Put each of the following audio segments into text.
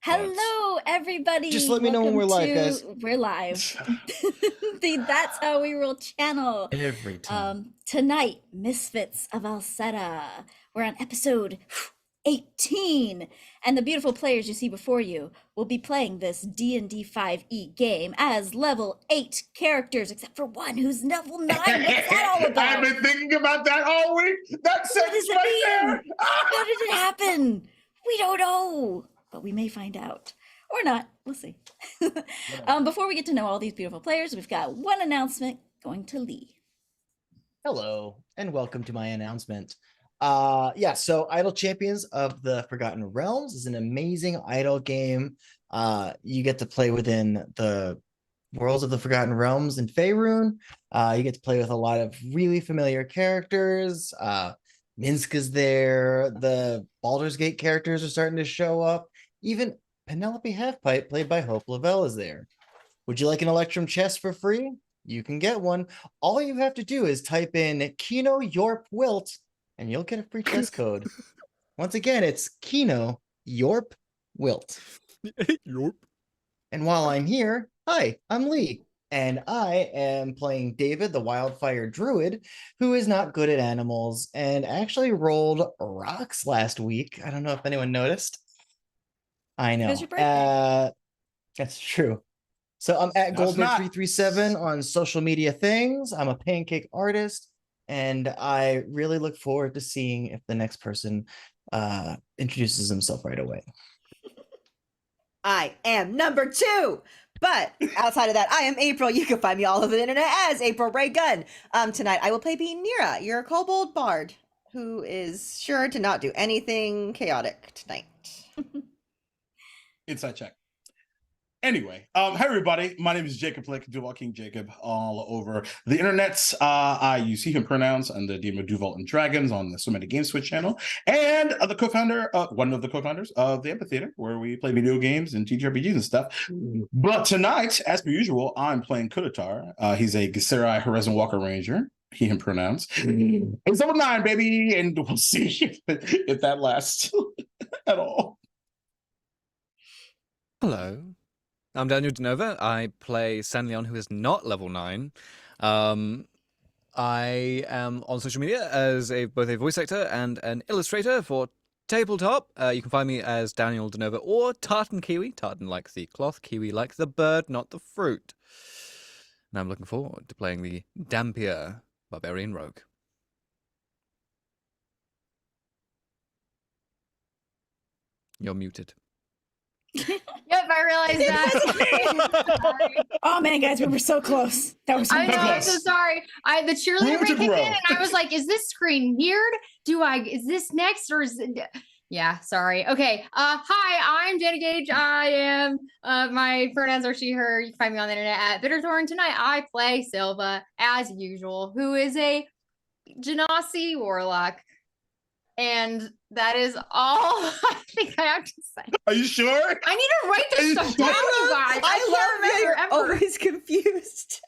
Hello, everybody. Just let me know when we're live, guys. We're live. The That's How We Roll channel. Every time. Tonight, Misfits of Alseta. We're on episode 18. And the beautiful players you see before you will be playing this D&D 5e game as level 8 characters, except for one who's level 9. What's that all about? I've been thinking about that all week. That sentence right there. How did it happen? We don't know. But we may find out, or not. We'll see. Before we get to know all these beautiful players, we've got one announcement going to Lee. Hello, and welcome to my announcement. So Idle Champions of the Forgotten Realms is an amazing idle game. You get to play within the worlds of the Forgotten Realms in Faerun. You get to play with a lot of really familiar characters. Minsk is there. The Baldur's Gate characters are starting to show up. Even Penelope Halfpipe, played by Hope LaVelle, is there. Would you like an Electrum chest for free? You can get one. All you have to do is type in Kino Yorp Wilt, and you'll get a free chest code. Once again, it's Kino Yorp Wilt. Yorp. And while I'm here, hi, I'm Lee. And I am playing David, the Wildfire Druid, who is not good at animals and actually rolled rocks last week. I don't know if anyone noticed. I know. It was your birthday. That's true. So I'm at Goldberg337 on social media things. I'm a pancake artist, and I really look forward to seeing if the next person introduces himself right away. I am number 2. But outside of that, I am April. You can find me all over the internet as April Raygun. Tonight I will play Nira, your kobold bard, who is sure to not do anything chaotic tonight. Inside check. Anyway, hi everybody. My name is Jacob Plicque, Duval King Jacob, all over the internets. I use he, him pronouns and the DM of Duval and Dragons on the So Many Game Switch channel, and the co-founder, one of the co-founders of the Amphitheater, where we play video games and TTRPGs and stuff. But tonight, as per usual, I'm playing Kotatar. He's a Githzerai Horizon Walker Ranger. He, him pronouns. It's level 9, baby, and we'll see if that lasts at all. Hello, I'm Daniel Denova. I play Sanleon, who is not level 9. I am on social media as both a voice actor and an illustrator for Tabletop. You can find me as Daniel Denova or Tartan Kiwi. Tartan like the cloth, Kiwi like the bird, not the fruit. And I'm looking forward to playing the Dhampir Barbarian Rogue. You're muted. Yep, I realized that. Oh man, guys, we were so close. That was so I know, I'm close. so sorry. The cheerleader Room to kicked in grow. and I was like, is this screen weird? Is this next or is it? Yeah, sorry. Okay. Hi, I'm Jenny Gage. I am, my pronouns are she, her. You can find me on the internet at Bitterthorn. Tonight I play Silva, as usual, who is a Genasi Warlock. And that is all I think I have to say. Are you sure? I need to write this stuff down, you guys. I love that you're always confused.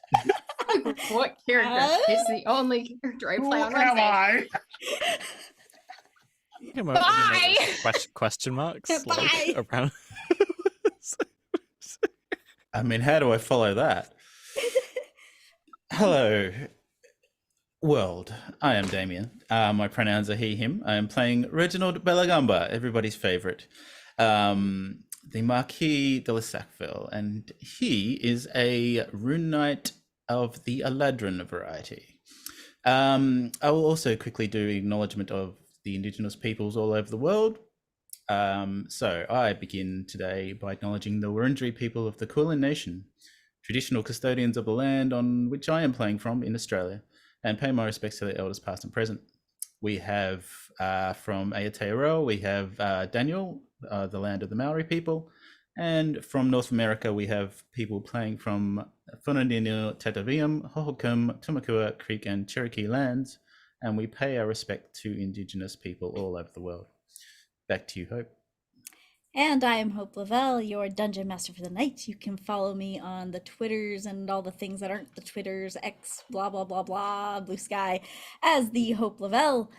What character is the only character I play on Who am Wednesday? I? Bye! Question marks Bye. around. I mean, how do I follow that? Hello, world. I am Damien. My pronouns are he, him. I am playing Reginald Bellagamba, everybody's favorite. The Marquis de la Sackville, and he is a rune knight of the Eladrin variety. I will also quickly do acknowledgement of the indigenous peoples all over the world. So I begin today by acknowledging the Wurundjeri people of the Kulin Nation, traditional custodians of the land on which I am playing from in Australia, and pay my respects to the elders past and present. We have from Aotearoa, we have Daniel, the land of the Maori people, and from North America we have people playing from Whananini, Tataviam, Hohokam, Tumakua Creek and Cherokee lands, and we pay our respect to Indigenous people all over the world. Back to you, Hope. And I am Hope LaVelle, your dungeon master for the night. You can follow me on the Twitters and all the things that aren't the Twitters, X, blah, blah, blah, blah, Blue Sky, as the Hope LaVelle.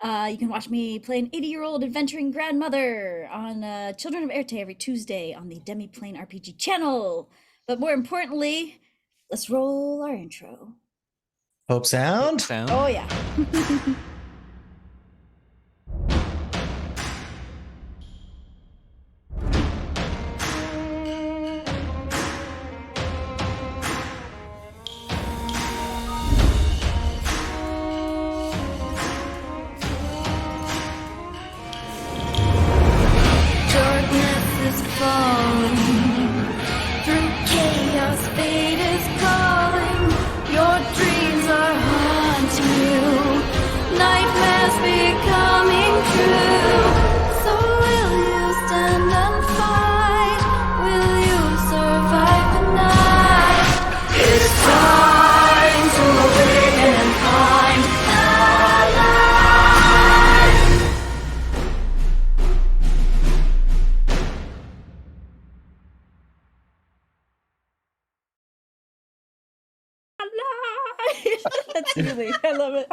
You can watch me play an 80-year-old adventuring grandmother on Children of Erte every Tuesday on the Demi-Plane RPG channel. But more importantly, let's roll our intro. Hope sound. Sound. Oh, yeah. That's really, I love it.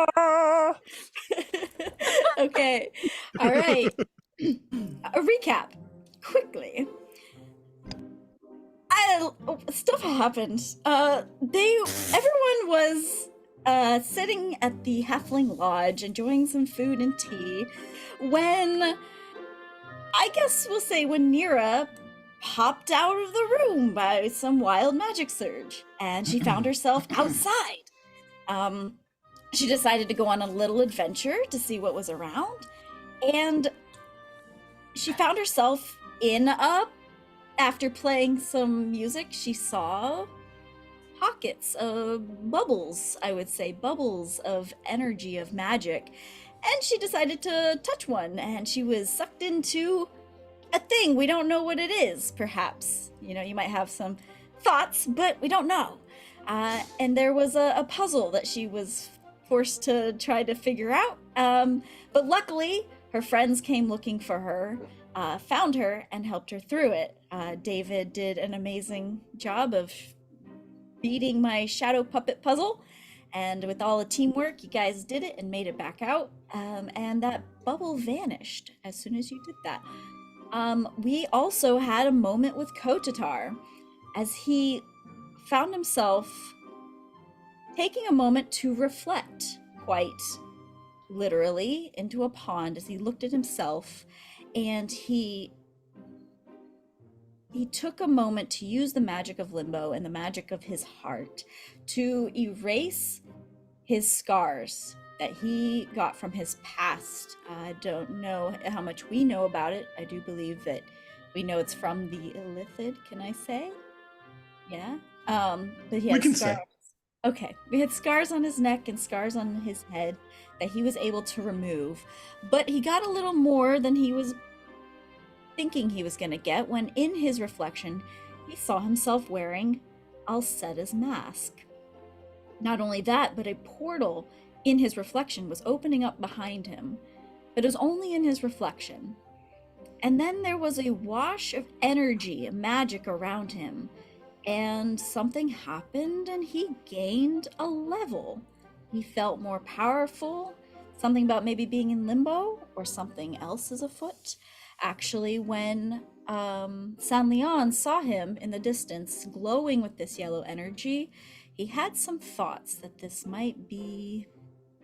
Okay. All right. A recap quickly. Stuff happened. Everyone was sitting at the Halfling Lodge enjoying some food and tea when, I guess we'll say, when Nira popped out of the room by some wild magic surge and she found herself outside. She decided to go on a little adventure to see what was around, and she found herself after playing some music, she saw pockets of bubbles, I would say, bubbles of energy, of magic, and she decided to touch one, and she was sucked into a thing. We don't know what it is, perhaps. You know, you might have some thoughts, but we don't know. And there was a puzzle that she was forced to try to figure out. But luckily, her friends came looking for her, found her, and helped her through it. David did an amazing job of beating my shadow puppet puzzle. And with all the teamwork, you guys did it and made it back out. And that bubble vanished as soon as you did that. We also had a moment with Kotatar as he found himself taking a moment to reflect, quite literally, into a pond as he looked at himself, and he took a moment to use the magic of limbo and the magic of his heart to erase his scars that he got from his past. I don't know how much we know about it. I do believe that we know it's from the Illithid, can I say? Yeah. But he had scars. Okay, we had scars on his neck and scars on his head that he was able to remove, but he got a little more than he was thinking he was going to get when in his reflection he saw himself wearing Alseta's mask. Not only that, but a portal in his reflection was opening up behind him, but it was only in his reflection. And then there was a wash of energy and magic around him, and something happened and he gained a level. He felt more powerful, something about maybe being in limbo or something else is afoot. Actually, when San Leon saw him in the distance glowing with this yellow energy, he had some thoughts that this might be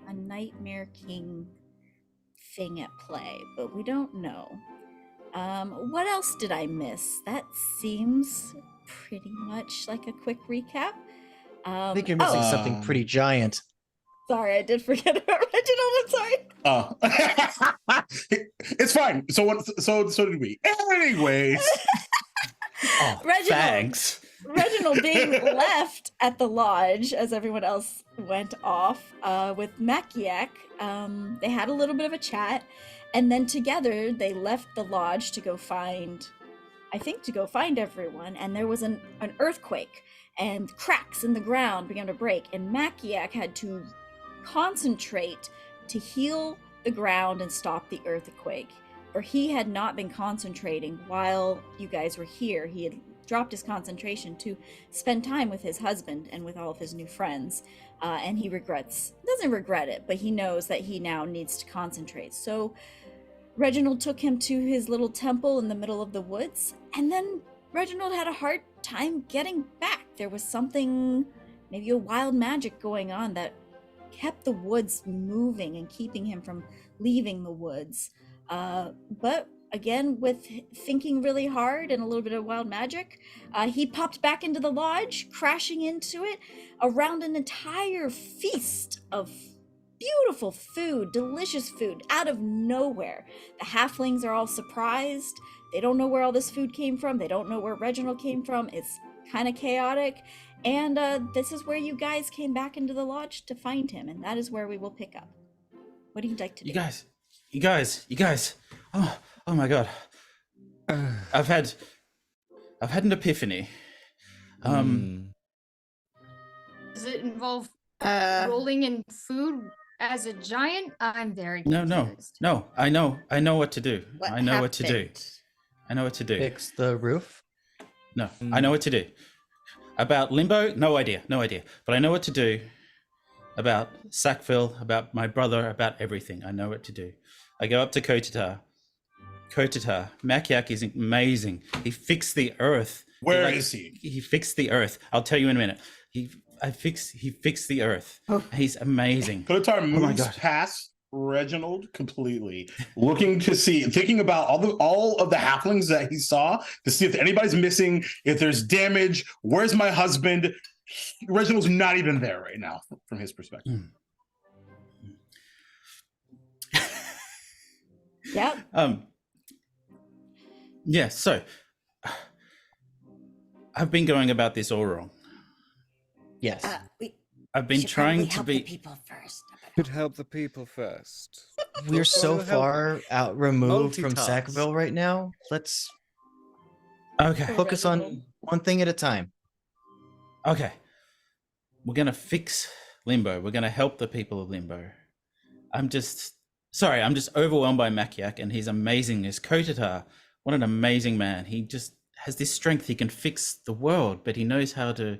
a Nightmare King thing at play, but we don't know. What else did I miss? That seems pretty much like a quick recap. I think you're missing something pretty giant. Sorry, I did forget about Reginald. I'm sorry. It's fine. So did we. Anyways. Reginald, thanks. Reginald being left at the lodge as everyone else went off with Makiak. They had a little bit of a chat, and then together they left the lodge to go find everyone. And there was an earthquake, and cracks in the ground began to break, and Makiak had to concentrate to heal the ground and stop the earthquake. For he had not been concentrating while you guys were here. He had dropped his concentration to spend time with his husband and with all of his new friends. And he doesn't regret it, but he knows that he now needs to concentrate. So Reginald took him to his little temple in the middle of the woods, and then Reginald had a hard time getting back. There was something, maybe a wild magic going on that kept the woods moving and keeping him from leaving the woods. But again, with thinking really hard and a little bit of wild magic, he popped back into the lodge, crashing into it around an entire feast of beautiful food, delicious food, out of nowhere. The halflings are all surprised. They don't know where all this food came from. They don't know where Reginald came from. It's kind of chaotic. And this is where you guys came back into the lodge to find him. And that is where we will pick up. What do you like to do? You guys. Oh my God. I've had an epiphany. Does it involve rolling in food as a giant? I'm very confused. No. I know what to do. I know what to do. Fix the roof. No, I know what to do. About Limbo, no idea. But I know what to do. About Sackville, about my brother, about everything. I know what to do. I go up to Kotatar. Makiak is amazing. He fixed the earth. Where is he? He fixed the earth. I'll tell you in a minute. He fixed the earth. Oh. He's amazing. Kotatar moves past Reginald completely, looking to see, thinking about all of the halflings that he saw to see if anybody's missing, if there's damage. Where's my husband? Reginald's not even there right now, from his perspective. Yep. Yeah. So I've been going about this all wrong. Yes. I've been trying to be. People first. Could help the people first. We're so far out removed from Multitask. Sackville right now. Let's Okay. focus on one thing at a time. Okay. We're going to fix Limbo. We're going to help the people of Limbo. I'm just overwhelmed by Makiak and his amazingness. Kotatar, what an amazing man. He just has this strength. He can fix the world, but he knows how to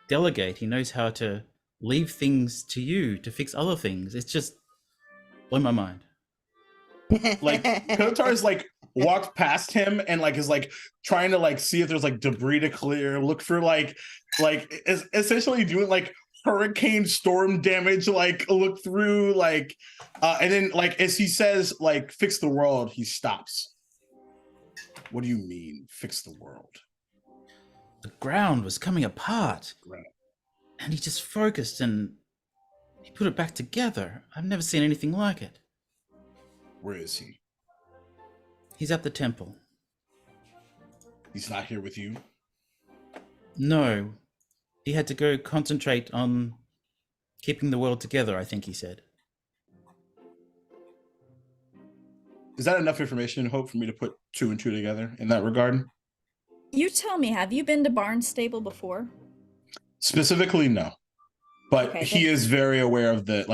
delegate. He knows how to leave things to you to fix other things. It's just blew my mind. Like Kotatar's like walked past him and like is like trying to like see if there's like debris to clear, look for like is essentially doing like hurricane storm damage, like look through like and then like as he says like fix the world, he stops. What do you mean fix the world? The ground was coming apart. Right. And he just focused and he put it back together. I've never seen anything like it. Where is he? He's at the temple. He's not here with you? No. He had to go concentrate on keeping the world together, I think he said. Is that enough information, Hope, for me to put 2 and 2 together in that regard? You tell me, have you been to Barnstable before? Specifically, no. But Okay, he then- is very aware of the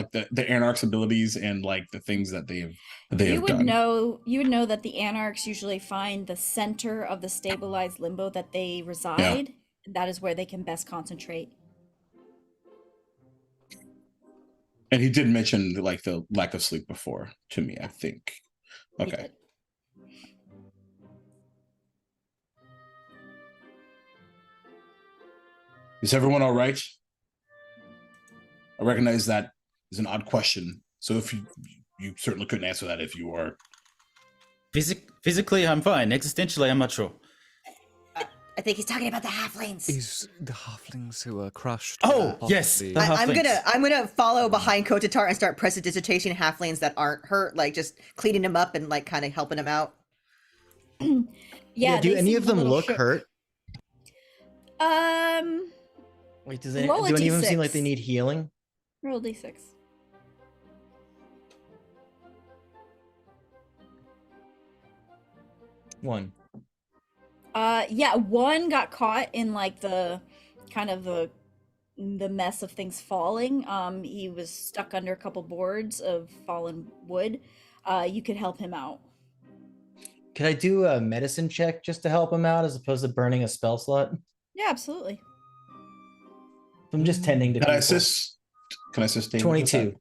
Anarch's abilities and like the things that they have You would done. know that the Anarchs usually find the center of the stabilized limbo that they reside. That is where they can best concentrate. And he did mention like the lack of sleep before to me, I think. He Okay. did. Is everyone all right? I recognize that is an odd question. So if you certainly couldn't answer that if you are. Physically, I'm fine. Existentially, I'm not sure. I think he's talking about the halflings. Is the halflings who are crushed? Oh, yes, possibly- the halflings. I'm gonna follow behind Kotatar and start prestidigitation halflings that aren't hurt, like just cleaning them up and like kind of helping them out. Yeah. Do they any seem of a them little look shook. hurt? Like, Roll a do any of them seem like D6. they need healing? Roll D6. One. Yeah, one got caught in like the kind of the mess of things falling. He was stuck under a couple boards of fallen wood. You could help him out. Could I do a medicine check just to help him out as opposed to burning a spell slot? Yeah, absolutely. I'm just tending to Can I people. assist? Can I assist David? with 22. that?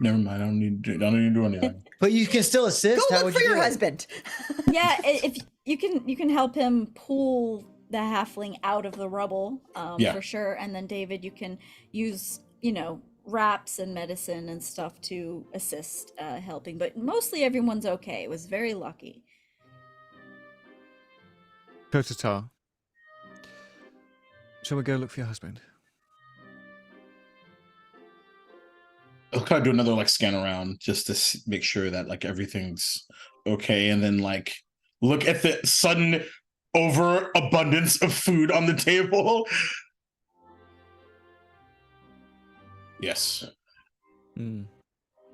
Never mind. I don't need to do anything. But you can still assist. Go How look would for you your do it? husband. Yeah, if you can help him pull the halfling out of the rubble, Yeah. for sure. And then David, you can use, wraps and medicine and stuff to assist helping. But mostly everyone's okay. It was very lucky. Kotatar, shall we go look for your husband? I'll kind of do another like scan around just to make sure that like everything's okay, and then like look at the sudden overabundance of food on the table. Yes, Hmm.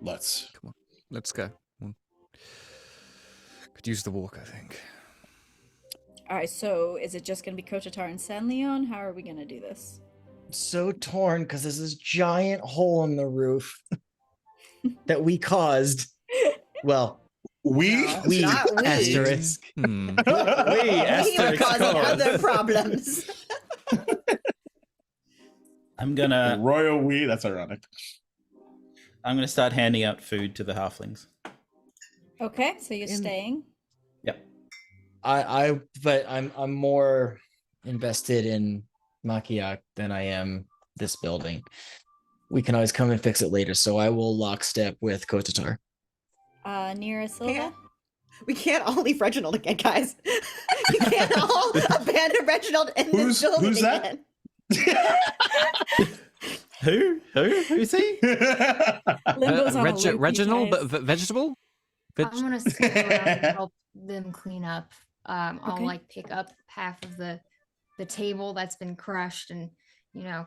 let's. Let's go. Could use the walk, I think. All right, so is it just going to be Kotatar and Sanleon? How are we going to do this? So torn because there's this giant hole in the roof that we caused. Well, We No. we Not we. asterisk. Hmm. We We are asterisk causing cause. other problems. I'm gonna royal we. That's ironic. start handing out food to the halflings. Okay, so you're In- staying. Yep. But I'm more invested in Makiak than I am this building. We can always come and fix it later, so I will lockstep with Kotatar. Nira, Silva? Can't. We can't all leave Reginald again, guys. You can't all abandon Reginald in this building who's that? again. Who's he? Limbo's on a loop, you Reginald, guys. but vegetable? I'm gonna stick around and help them clean up. I'll Okay. like pick up half of the table that's been crushed and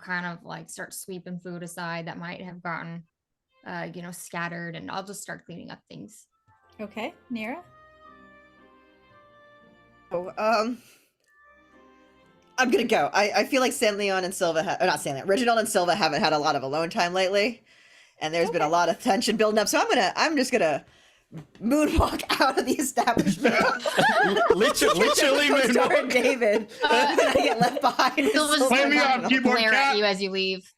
kind of like start sweeping food aside that might have gotten scattered, and I'll just start cleaning up things. Okay, Nira? Oh, I'm gonna go. I feel like Sanleon and Silva, or not Sanleon, Reginald and Silva haven't had a lot of alone time lately, and there's been a lot of tension building up. So I'm just gonna moonwalk out of the establishment. literally Kotatar and David. And then I get left behind. with Silva's Silva Play and me on, Reginald. keyboard Glare at cat. you as you leave.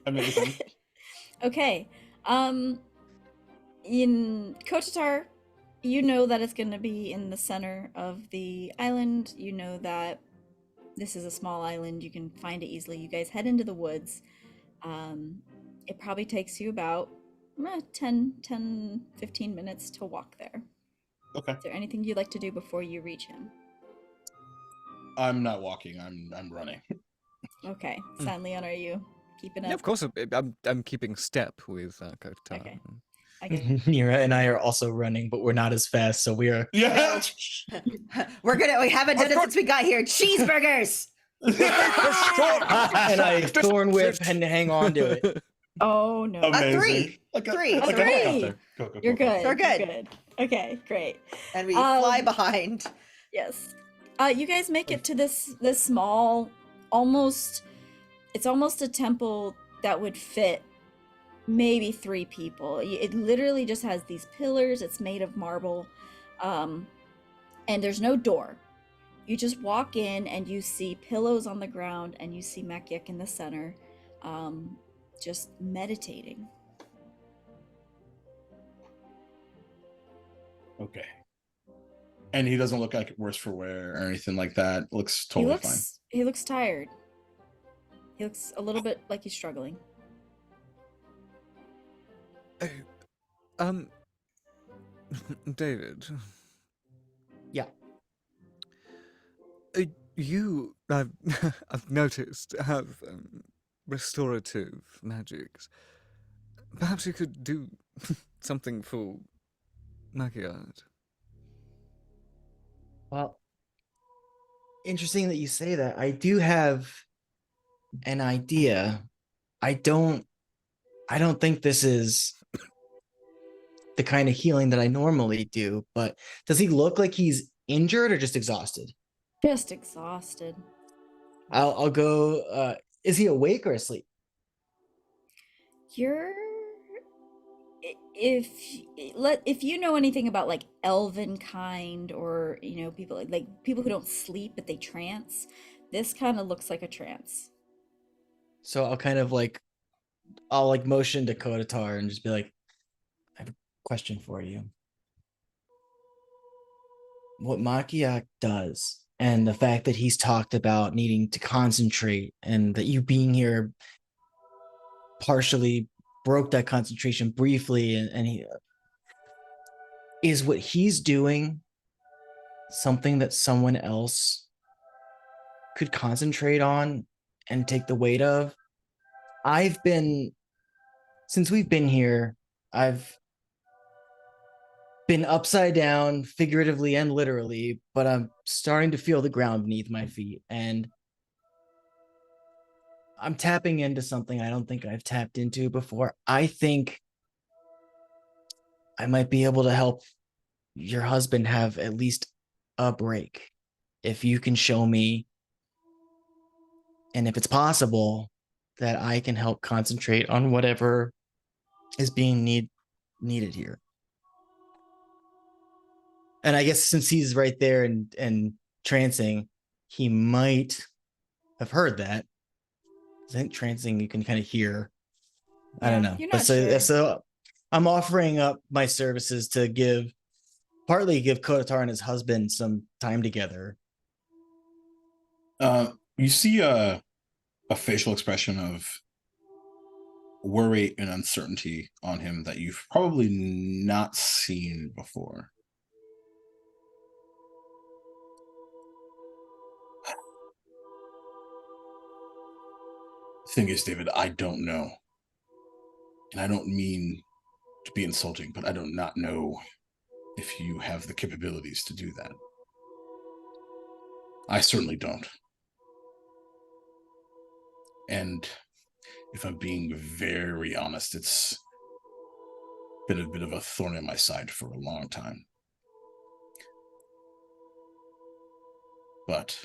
Amazing. Okay. In Kotatar, you know that it's going to be in the center of the island. You know that this is a small island. You can find it easily. You guys head into the woods. It probably takes you about 10, 15 minutes to walk there. Okay. Is there anything you'd like to do before you reach him? I'm not walking. I'm running. Okay. San Leon, are you keeping up? Yeah, of course. I'm keeping step with Kotatar. Okay. Okay. Nira and I are also running, but we're not as fast, so we are. Yeah. We haven't done it since we got here. Cheeseburgers. And I thorn whip and hang on to it. Oh no. Amazing. Three. Like a- Three. like a Three. helicopter. Go, go, You're go, go. good. We're you're good. Okay, great. And we fly Um, behind. Yes. You guys make it to this small, it's almost a temple that would fit maybe 3 people. It literally just has these pillars. It's made of marble, and there's no door. You just walk in and you see pillows on the ground, and you see Makiak in the center, just meditating. Okay. And he doesn't look like worse for wear or anything like that. Looks totally fine. He looks tired. He looks a little bit like he's struggling. David. Yeah. You, I've noticed, have restorative magics. Perhaps you could do something for Makiak. Well, interesting that you say that. I do have an idea. I don't think this is the kind of healing that I normally do, but does he look like he's injured or just exhausted? Just exhausted. I'll go. Is he awake or asleep? if you know anything about like elven kind, or people like people who don't sleep but they trance, this kind of looks like a trance. So I'll like motion to Kotatar and just be like, I have a question for you. What Makiak does, and the fact that he's talked about needing to concentrate, and that you being here partially broke that concentration briefly, and he is what he's doing something that someone else could concentrate on and take the weight of. Since we've been here, I've been upside down, figuratively and literally, but I'm starting to feel the ground beneath my feet, and I'm tapping into something I don't think I've tapped into before. I think I might be able to help your husband have at least a break. If you can show me, and if it's possible, that I can help concentrate on whatever is being needed here. And I guess since he's right there and trancing, he might have heard that. I think trancing you can kind of hear. I don't know. You're But not sure. so I'm offering up my services to partly give Kotatar and his husband some time together. You see a facial expression of worry and uncertainty on him that you've probably not seen before. Thing is, David, I don't know. And I don't mean to be insulting, but I do not know if you have the capabilities to do that. I certainly don't. And if I'm being very honest, it's been a bit of a thorn in my side for a long time. But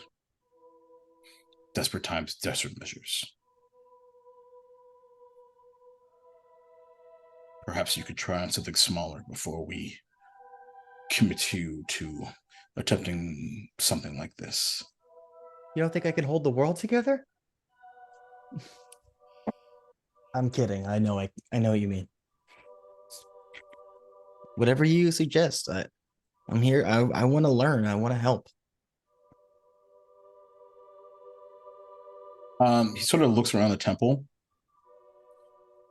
desperate times, desperate measures. Perhaps you could try on something smaller before we commit you to attempting something like this. You don't think I can hold the world together? I'm kidding. I know what you mean. Whatever you suggest, I'm here. I want to learn. I want to help. He sort of looks around the temple.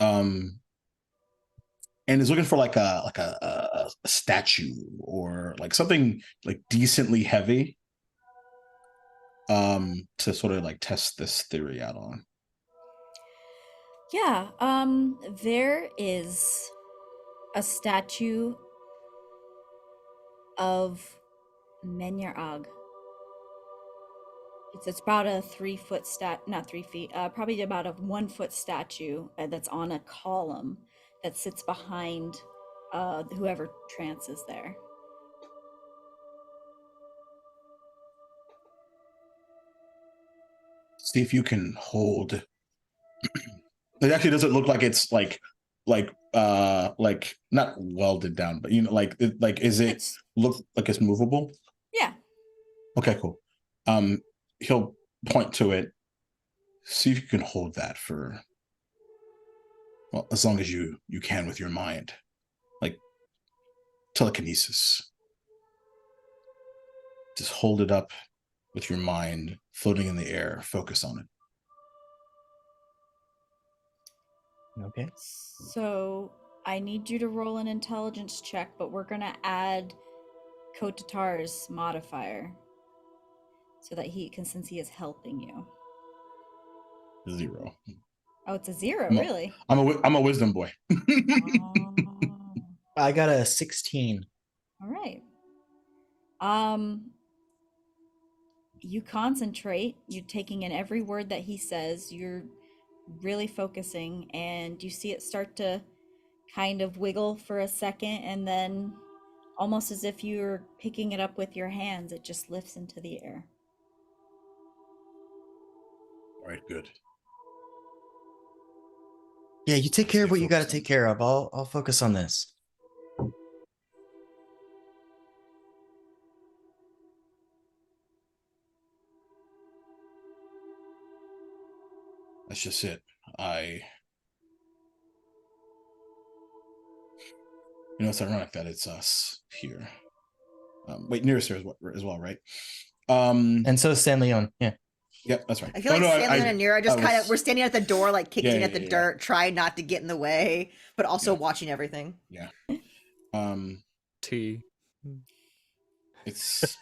And is looking for like a statue or like something like decently heavy to sort of like test this theory out on. Yeah, there is a statue of Menyarag. It's about a 3 foot not 3 feet, probably about a 1 foot statue that's on a column that sits behind whoever trance is there. See if you can hold. It actually doesn't look like it's like not welded down, but is it look like it's movable? Yeah. Okay, cool. He'll point to it. See if you can hold that for, well, as long as you can with your mind, like telekinesis. Just hold it up with your mind, floating in the air. Focus on it. Okay. So I need you to roll an intelligence check, but we're gonna add Kotatar's modifier so that since he is helping you. 0. Oh, it's a 0, really? I'm a wisdom boy. Oh. I got a 16. All right. You concentrate, you're taking in every word that he says, you're really focusing, and you see it start to kind of wiggle for a second, and then almost as if you're picking it up with your hands, it just lifts into the air. All right, good. Yeah, you take care of Stay what you got to focused on. take care of. I'll focus on this. That's just it. It's ironic that it's us here. Wait, Nira's here as well, right? And so is San Leon. Yeah. Yep, that's right. I feel like Stanley and Nira just kind of was- we're standing at the door, like kicked in Yeah, at the yeah. dirt, trying not to get in the way, but also Yeah. watching everything. Yeah. Tea. It's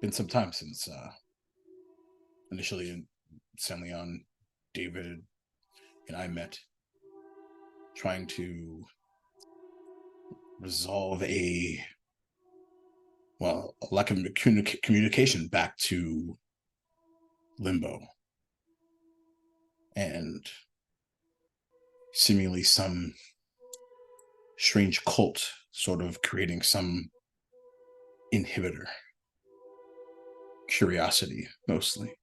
been some time since initially San Leon, David, and I met, trying to resolve a lack of communication back to Limbo, and seemingly some strange cult sort of creating some inhibitor. Curiosity, mostly.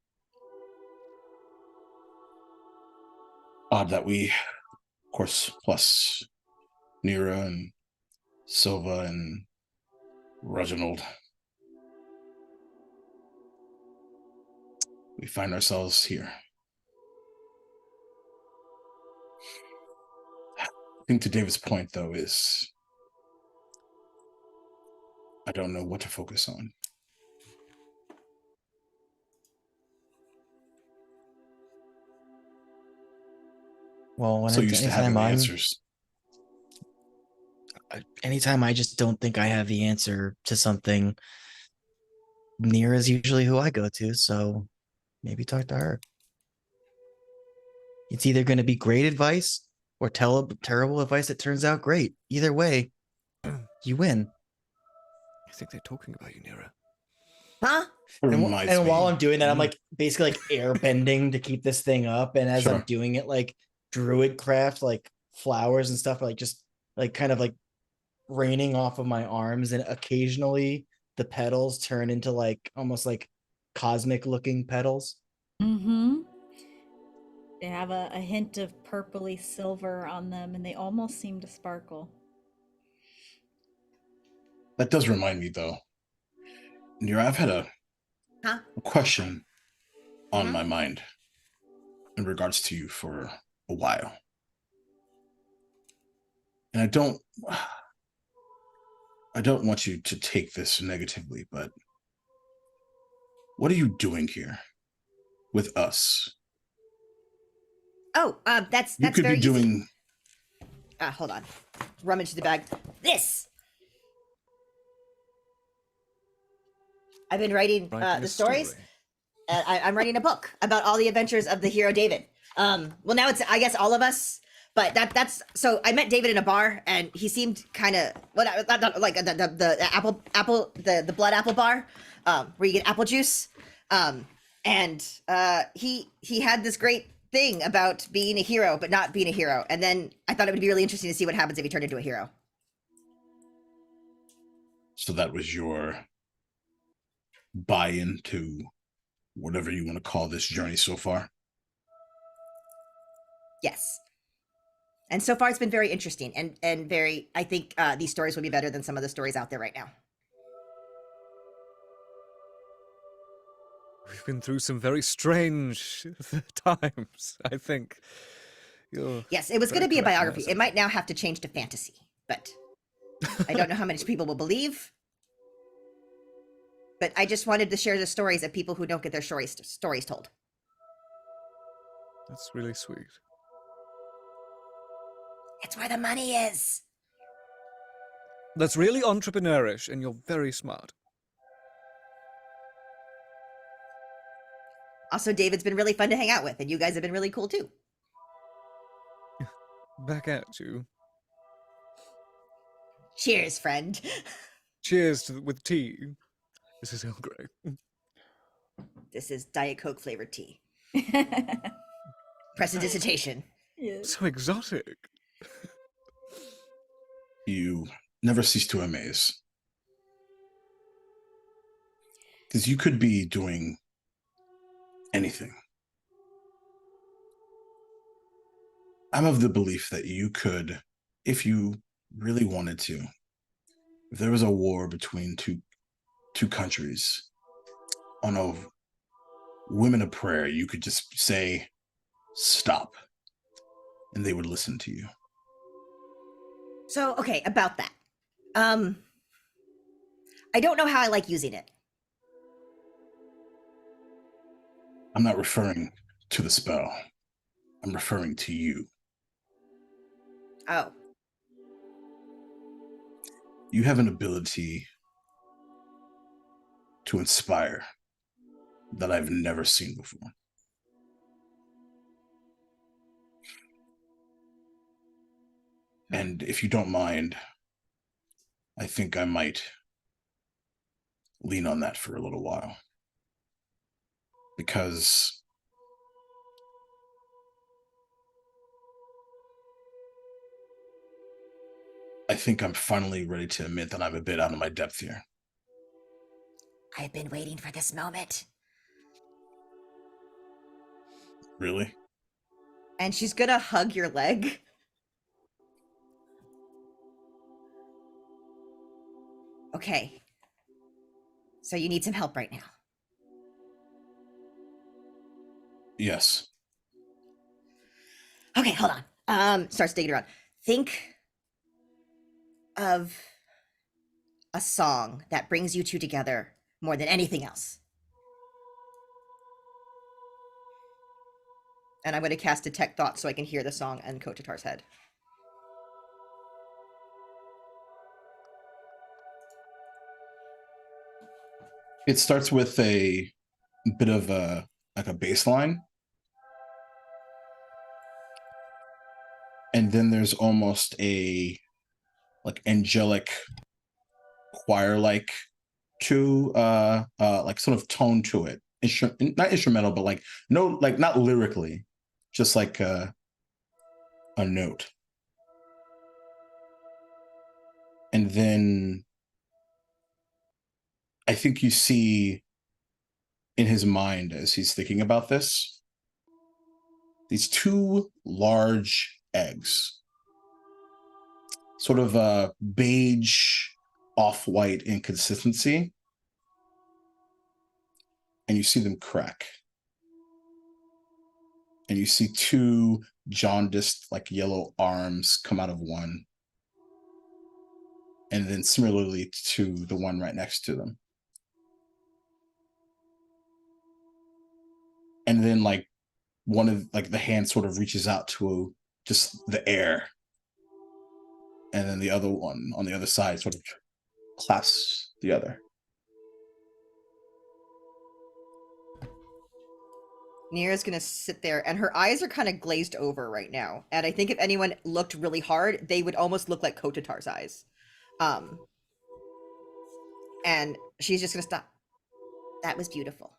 Odd that we, of course, plus Nira and Silva and Reginald, we find ourselves here. I think to David's point, though, is I don't know what to focus on. Well, So used to having the answers. Anytime I just don't think I have the answer to something, Nira is usually who I go to. So maybe talk to her. It's either going to be great advice or terrible advice that turns out great. Either way, you win. I think they're talking about you, Nira. Huh? And while I'm doing that, I'm like basically like air bending to keep this thing up. And as I'm Sure. doing it, like Druid craft, like flowers and stuff, are like just like kind of like raining off of my arms. And occasionally the petals turn into like almost like cosmic looking petals. Mm-hmm. They have a hint of purpley silver on them, and they almost seem to sparkle. That does remind me, though. Nira, I've had a question on my mind in regards to you for a while. And I don't want you to take this negatively, but what are you doing here with us? Oh, that's You could very be doing. easy. Hold on. Rummage the bag. This. I've been writing Writing the a stories. story. I'm writing a book about all the adventures of the hero David. Well, now it's I guess all of us, but that's so. I met David in a bar, and he seemed kind of like the blood apple bar, where you get apple juice, and he had this great thing about being a hero but not being a hero, and then I thought it would be really interesting to see what happens if he turned into a hero. So that was your buy-in to whatever you want to call this journey so far? Yes. And so far it's been very interesting and very, I think these stories will be better than some of the stories out there right now. We've been through some very strange times, I think. Yes, it was going to very be a correct in that biography. It might now have to change to fantasy, but I don't know how many people will believe. But I just wanted to share the stories of people who don't get their stories told. That's really sweet. It's where the money is. That's really entrepreneurish, and you're very smart. Also, David's been really fun to hang out with, and you guys have been really cool too. Back at you. Cheers, friend. Cheers with tea. This is Earl Grey. This is Diet Coke flavored tea. Prestidigitation. Yes. So exotic. You never cease to amaze. Because you could be doing anything. I'm of the belief that you could, if you really wanted to, if there was a war between two countries on a women of prayer, you could just say, stop, and they would listen to you. So, okay, about that. I don't know how I like using it. I'm not referring to the spell. I'm referring to you. Oh. You have an ability to inspire that I've never seen before. And if you don't mind, I think I might lean on that for a little while. Because I think I'm finally ready to admit that I'm a bit out of my depth here. I've been waiting for this moment. Really? And she's gonna hug your leg. Okay. So you need some help right now. Yes. Okay, hold on. Starts digging around. Think of a song that brings you two together more than anything else. And I'm going to cast Detect Thoughts so I can hear the song in Kotatar's head. It starts with a bit of a bass line. And then there's almost a angelic choir-like to sort of tone to it. Not instrumental, but not lyrically, just like a note. And then I think you see in his mind as he's thinking about this, these two large eggs, sort of a beige, off-white in consistency, and you see them crack. And you see two jaundiced, yellow arms come out of one. And then similarly to the one right next to them. And then one of the hand sort of reaches out to just the air. And then the other one on the other side sort of clasps the other. Nira's gonna sit there, and her eyes are kind of glazed over right now. And I think if anyone looked really hard, they would almost look like Kotatar's eyes. And she's just gonna stop. That was beautiful.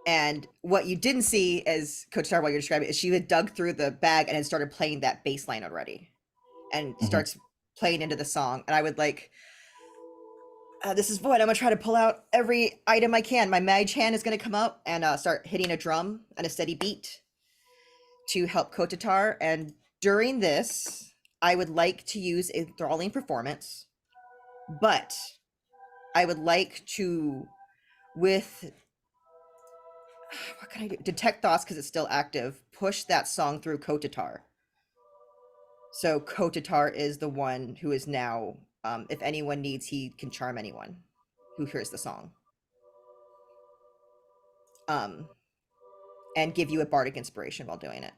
And what you didn't see as Kotatar while you're describing it is she had dug through the bag and had started playing that bass line already. And starts playing into the song. And I would this is what I'm gonna try to pull out every item I can. My mage hand is gonna come out and start hitting a drum at a steady beat to help Kotatar. And during this, I would like to use enthralling performance, but I would like to, with what can I do? Detect Thoughts, because it's still active, push that song through Kotatar. So Kotatar is the one who is now, if anyone needs, he can charm anyone who hears the song. And give you a bardic inspiration while doing it.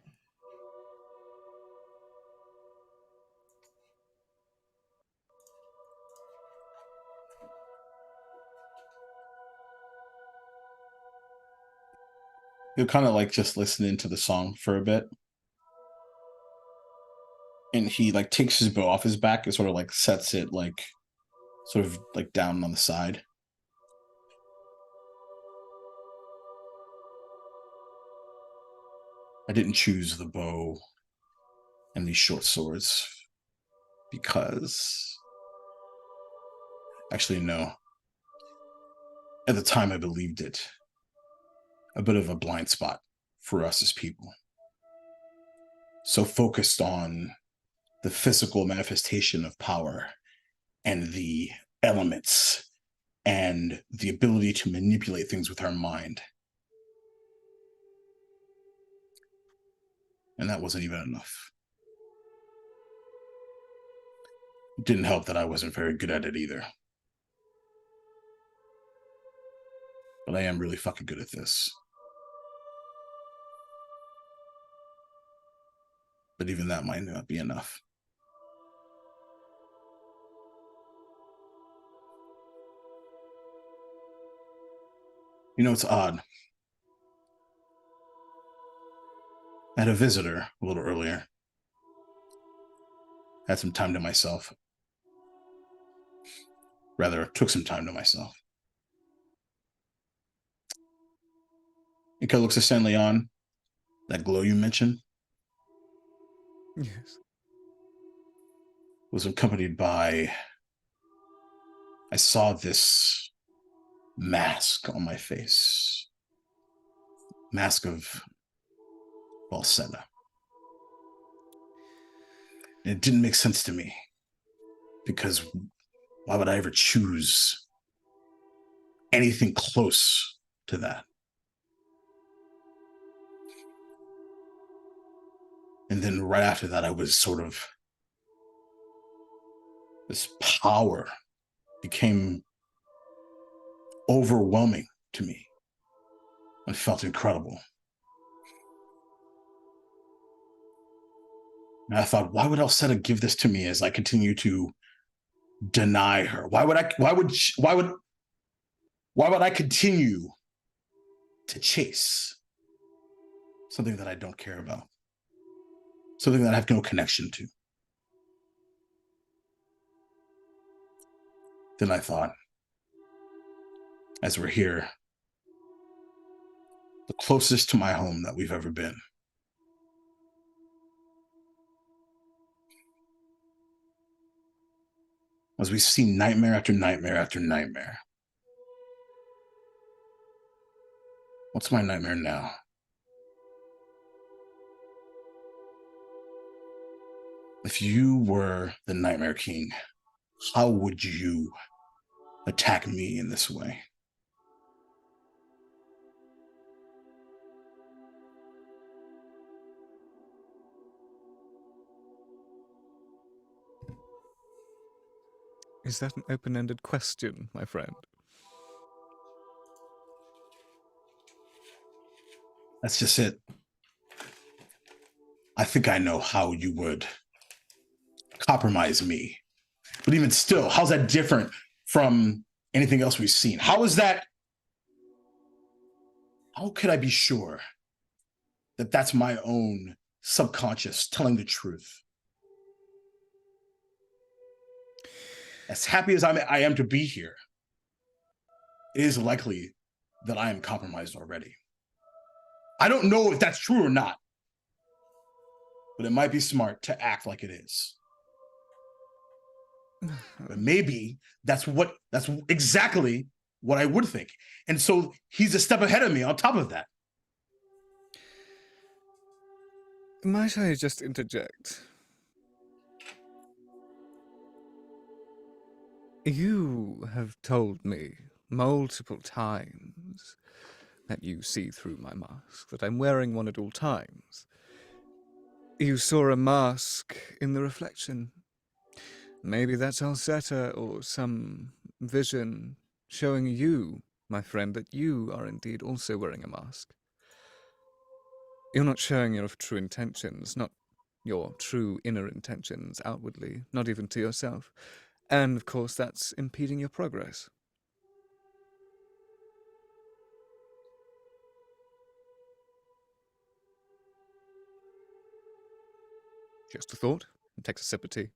You're kind of just listening to the song for a bit. And he takes his bow off his back and sort of sets it down on the side. I didn't choose the bow and these short swords because, actually no. At the time I believed it. a bit of a blind spot for us as people. So focused on the physical manifestation of power and the elements and the ability to manipulate things with our mind. And that wasn't even enough. It didn't help that I wasn't very good at it either. But I am really fucking good at this. But even that might not be enough. You know, it's odd. I had a visitor a little earlier. Had some time to myself. Rather, took some time to myself. Ika looks at San Leon. That glow you mentioned. Yes. Was accompanied by, I saw this mask on my face. Mask of Alseta. And it didn't make sense to me, because why would I ever choose anything close to that? And then right after that, I was sort of, this power became overwhelming to me. I felt incredible. And I thought, why would Alseta give this to me as I continue to deny her? Why would I continue to chase something that I don't care about? Something that I have no connection to. Then I thought, as we're here, the closest to my home that we've ever been. As we see nightmare after nightmare after nightmare. What's my nightmare now? If you were the Nightmare King, how would you attack me in this way? Is that an open-ended question, my friend? That's just it. I think I know how you would compromise me. But even still, how's that different from anything else we've seen? How is that? How could I be sure that that's my own subconscious telling the truth? As happy as I am to be here, it is likely that I am compromised already. I don't know if that's true or not, but it might be smart to act like it is. But maybe that's exactly what I would think. And so he's a step ahead of me on top of that. Might I just interject? You have told me multiple times that you see through my mask, that I'm wearing one at all times. You saw a mask in the reflection. Maybe that's Alseta or some vision showing you, my friend, that you are indeed also wearing a mask. You're not showing your true intentions, not your true inner intentions outwardly, not even to yourself. And, of course, that's impeding your progress. Just a thought. And takes a sip of tea.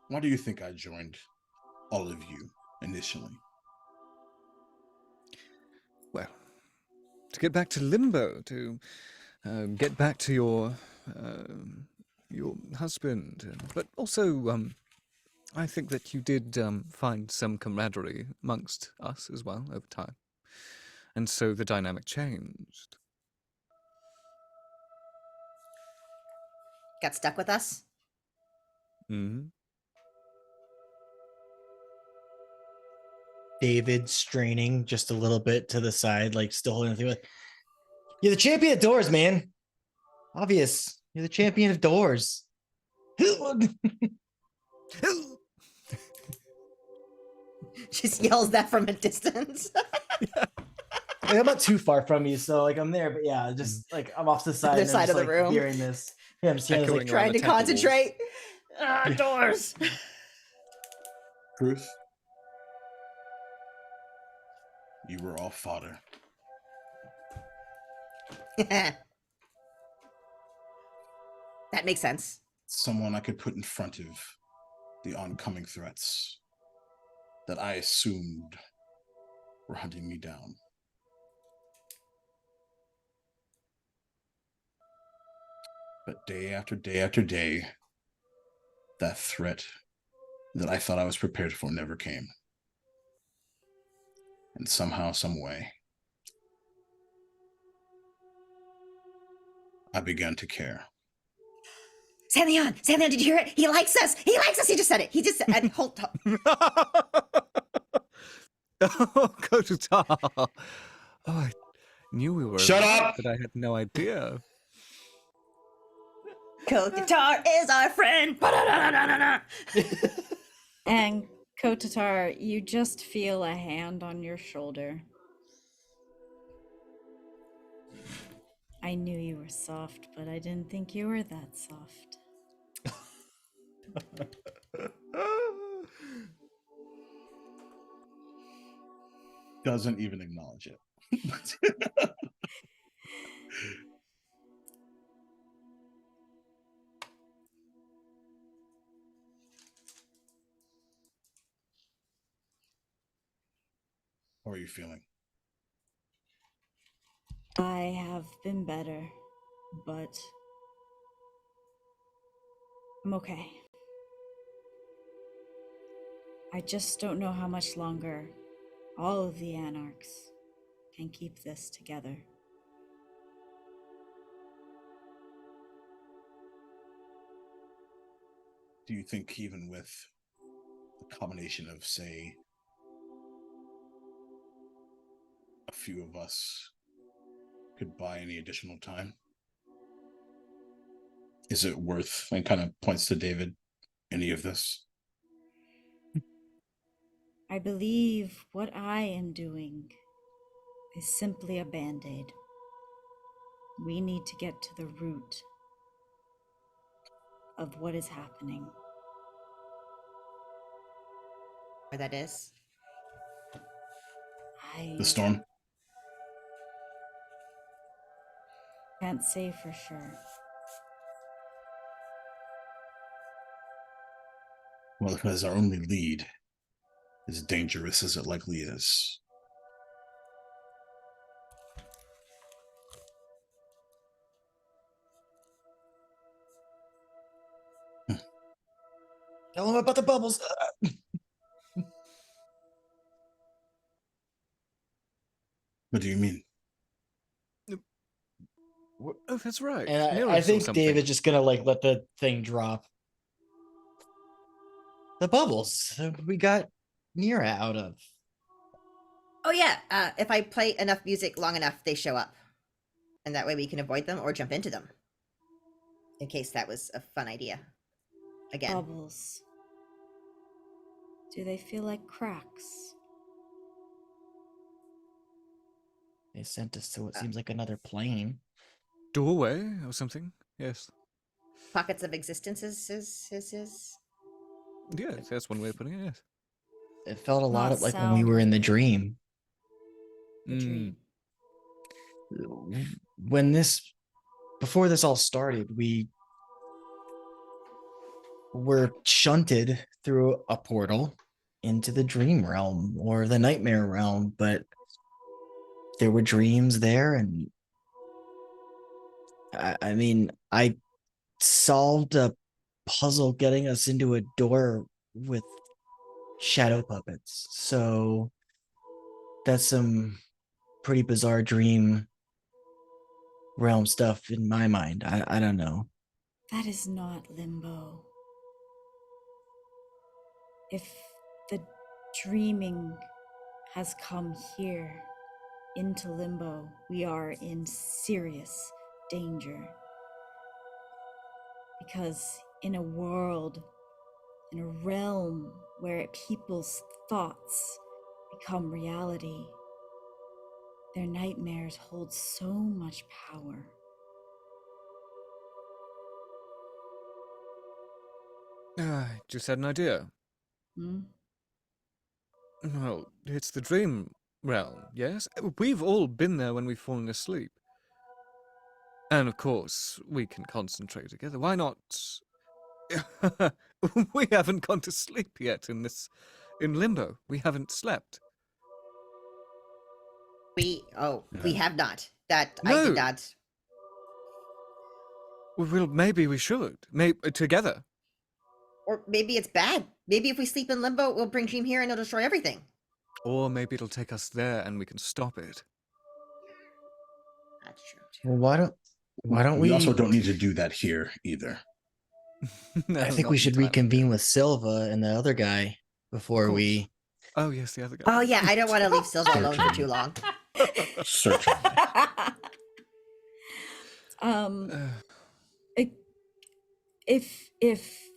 Why do you think I joined all of you initially? Well, to get back to Limbo, to get back to your husband, but also I think that you did find some camaraderie amongst us as well over time. And so the dynamic changed. Got stuck with us? Hmm. David straining just a little bit to the side, like still holding the thing. Like, you're the champion of doors, man. Obvious. You're the champion of doors. Just yells that from a distance. Like, I'm not too far from you, so like I'm there, but yeah, just like I'm off to the side, Other and I'm side just, of the like, room. hearing this. Yeah, I'm just hearing this, like, Echoing around Trying the to temple walls. concentrate. Doors. Truth. You were all fodder. That makes sense. Someone I could put in front of the oncoming threats that I assumed were hunting me down. But day after day after day, that threat that I thought I was prepared for never came. And somehow, some way, I began to care. Sanleon, did you hear it? He likes us. He likes us. He just said it. He just said, and hold up. Oh, Kotatar. Oh, I knew we were. Shut alive, up! But I had no idea. Kotatar is our friend. Ba-da-da-da-da-da. And Kotatar, you just feel a hand on your shoulder. I knew you were soft, but I didn't think you were that soft. Doesn't even acknowledge it. How are you feeling? I have been better, but I'm okay. I just don't know how much longer all of the Anarchs can keep this together. Do you think even with the combination of, say, a few of us could buy any additional time? Is it worth, and kind of points to David, any of this? I believe what I am doing is simply a band-aid. We need to get to the root of what is happening. Where that is? I The storm? can't say for sure. Well, if it is our only lead, as dangerous as it likely is. Tell him about the bubbles. What do you mean? Oh, that's right. And Nira I saw think something. David's just gonna like let the thing drop. The bubbles we got Nira out of. Oh yeah. If I play enough music long enough, they show up, and that way we can avoid them or jump into them. In case that was a fun idea. Again. Bubbles. Do they feel like cracks? They sent us to what seems like another plane. Doorway or something? Yes. Pockets of existence is Yes, that's one way of putting it, yes. It felt a lot Not like when we were in the dream. The dream. Before this all started, we were shunted through a portal into the dream realm or the nightmare realm, but there were dreams there, and I solved a puzzle getting us into a door with shadow puppets. So that's some pretty bizarre dream realm stuff in my mind. I don't know. That is not limbo. If the dreaming has come here into limbo, we are in serious danger. Because in a world, in a realm where people's thoughts become reality, their nightmares hold so much power. I just had an idea. Hmm? Well, it's the dream realm, yes? We've all been there when we've fallen asleep. And of course, we can concentrate together. Why not? We haven't gone to sleep yet in limbo. We haven't slept. We have not. That I No. did not. Well, maybe we should. Maybe together. Or maybe it's bad. Maybe if we sleep in limbo, we'll bring Dream here and it'll destroy everything. Or maybe it'll take us there and we can stop it. That's true too. Well, why don't we? We also don't need to do that here either. No, I think not we should entirely. reconvene with Silva and the other guy before course. we. Oh, yes, the other guy. Oh yeah, I don't want to leave Silva alone for too long. Certainly. If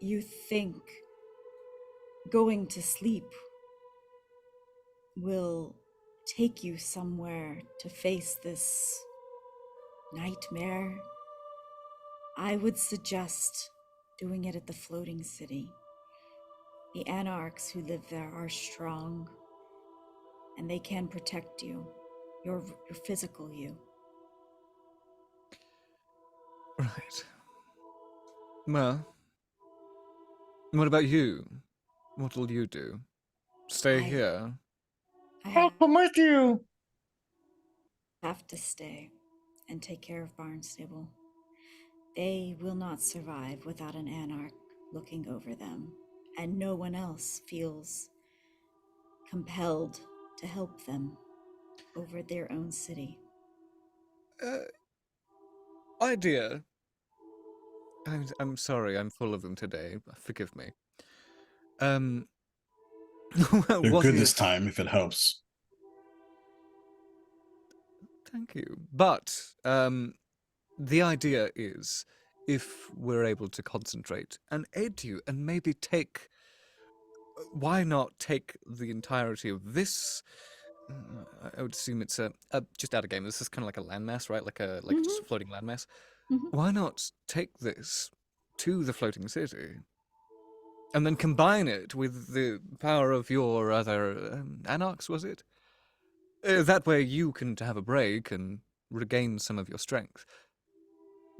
you think going to sleep will take you somewhere to face this nightmare, I would suggest doing it at the floating city. The anarchs who live there are strong, and they can protect you, your physical you. Right. Well, what about you? What will you do? Stay I- here? I I'm with you. have to stay and take care of Barnstable. They will not survive without an anarch looking over them, and no one else feels compelled to help them over their own city. Idea. I'm sorry, I'm full of them today. Forgive me. Well, They're what good this if- time if it helps. Thank you. But the idea is, if we're able to concentrate and aid you, and maybe take, why not take the entirety of this? I would assume it's just out of game. This is kind of like a landmass, right? Like just a floating landmass. Mhm. Why not take this to the floating city, and then combine it with the power of your other anarchs? Was it? That way you can have a break and regain some of your strength.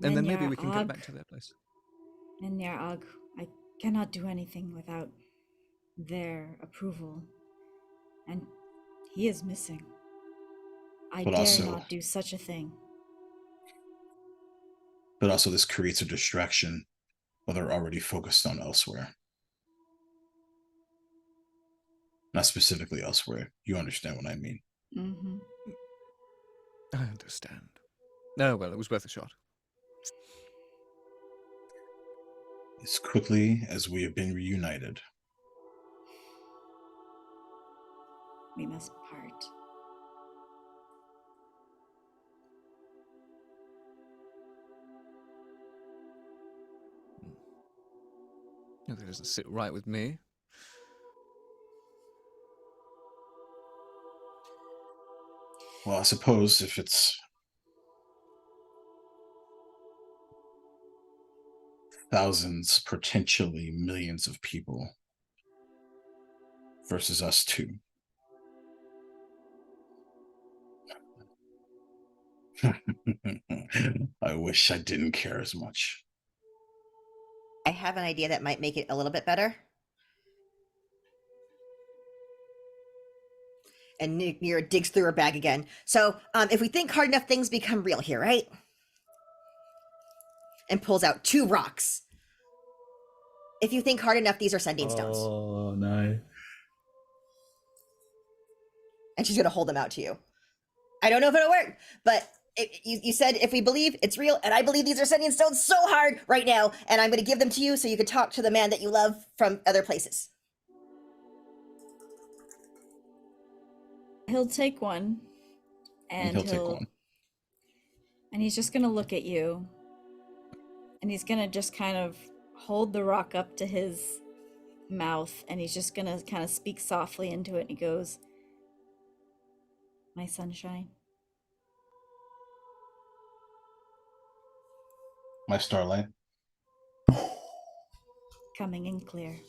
And then maybe we can get back to that place. Nyarog, I cannot do anything without their approval. And he is missing. I But dare also- not do such a thing. But also this creates a distraction while they're already focused on elsewhere. Not specifically elsewhere. You understand what I mean. Mm-hmm. I understand. Oh, well, it was worth a shot. As quickly as we have been reunited. We must part. No, that doesn't sit right with me. Well, I suppose if it's thousands, potentially millions of people versus us two. I wish I didn't care as much. I have an idea that might make it a little bit better. And Nira digs through her bag again. So, if we think hard enough, things become real here, right? And pulls out 2 rocks. If you think hard enough, these are sending stones. Oh no. And she's going to hold them out to you. I don't know if it'll work, but you said if we believe it's real, and I believe these are sending stones so hard right now, and I'm going to give them to you so you can talk to the man that you love from other places. He'll take one, and he'll take one. And he's just gonna look at you, and he's gonna just kind of hold the rock up to his mouth, and he's just gonna kind of speak softly into it, and he goes, "My sunshine." My starlight. Coming in clear.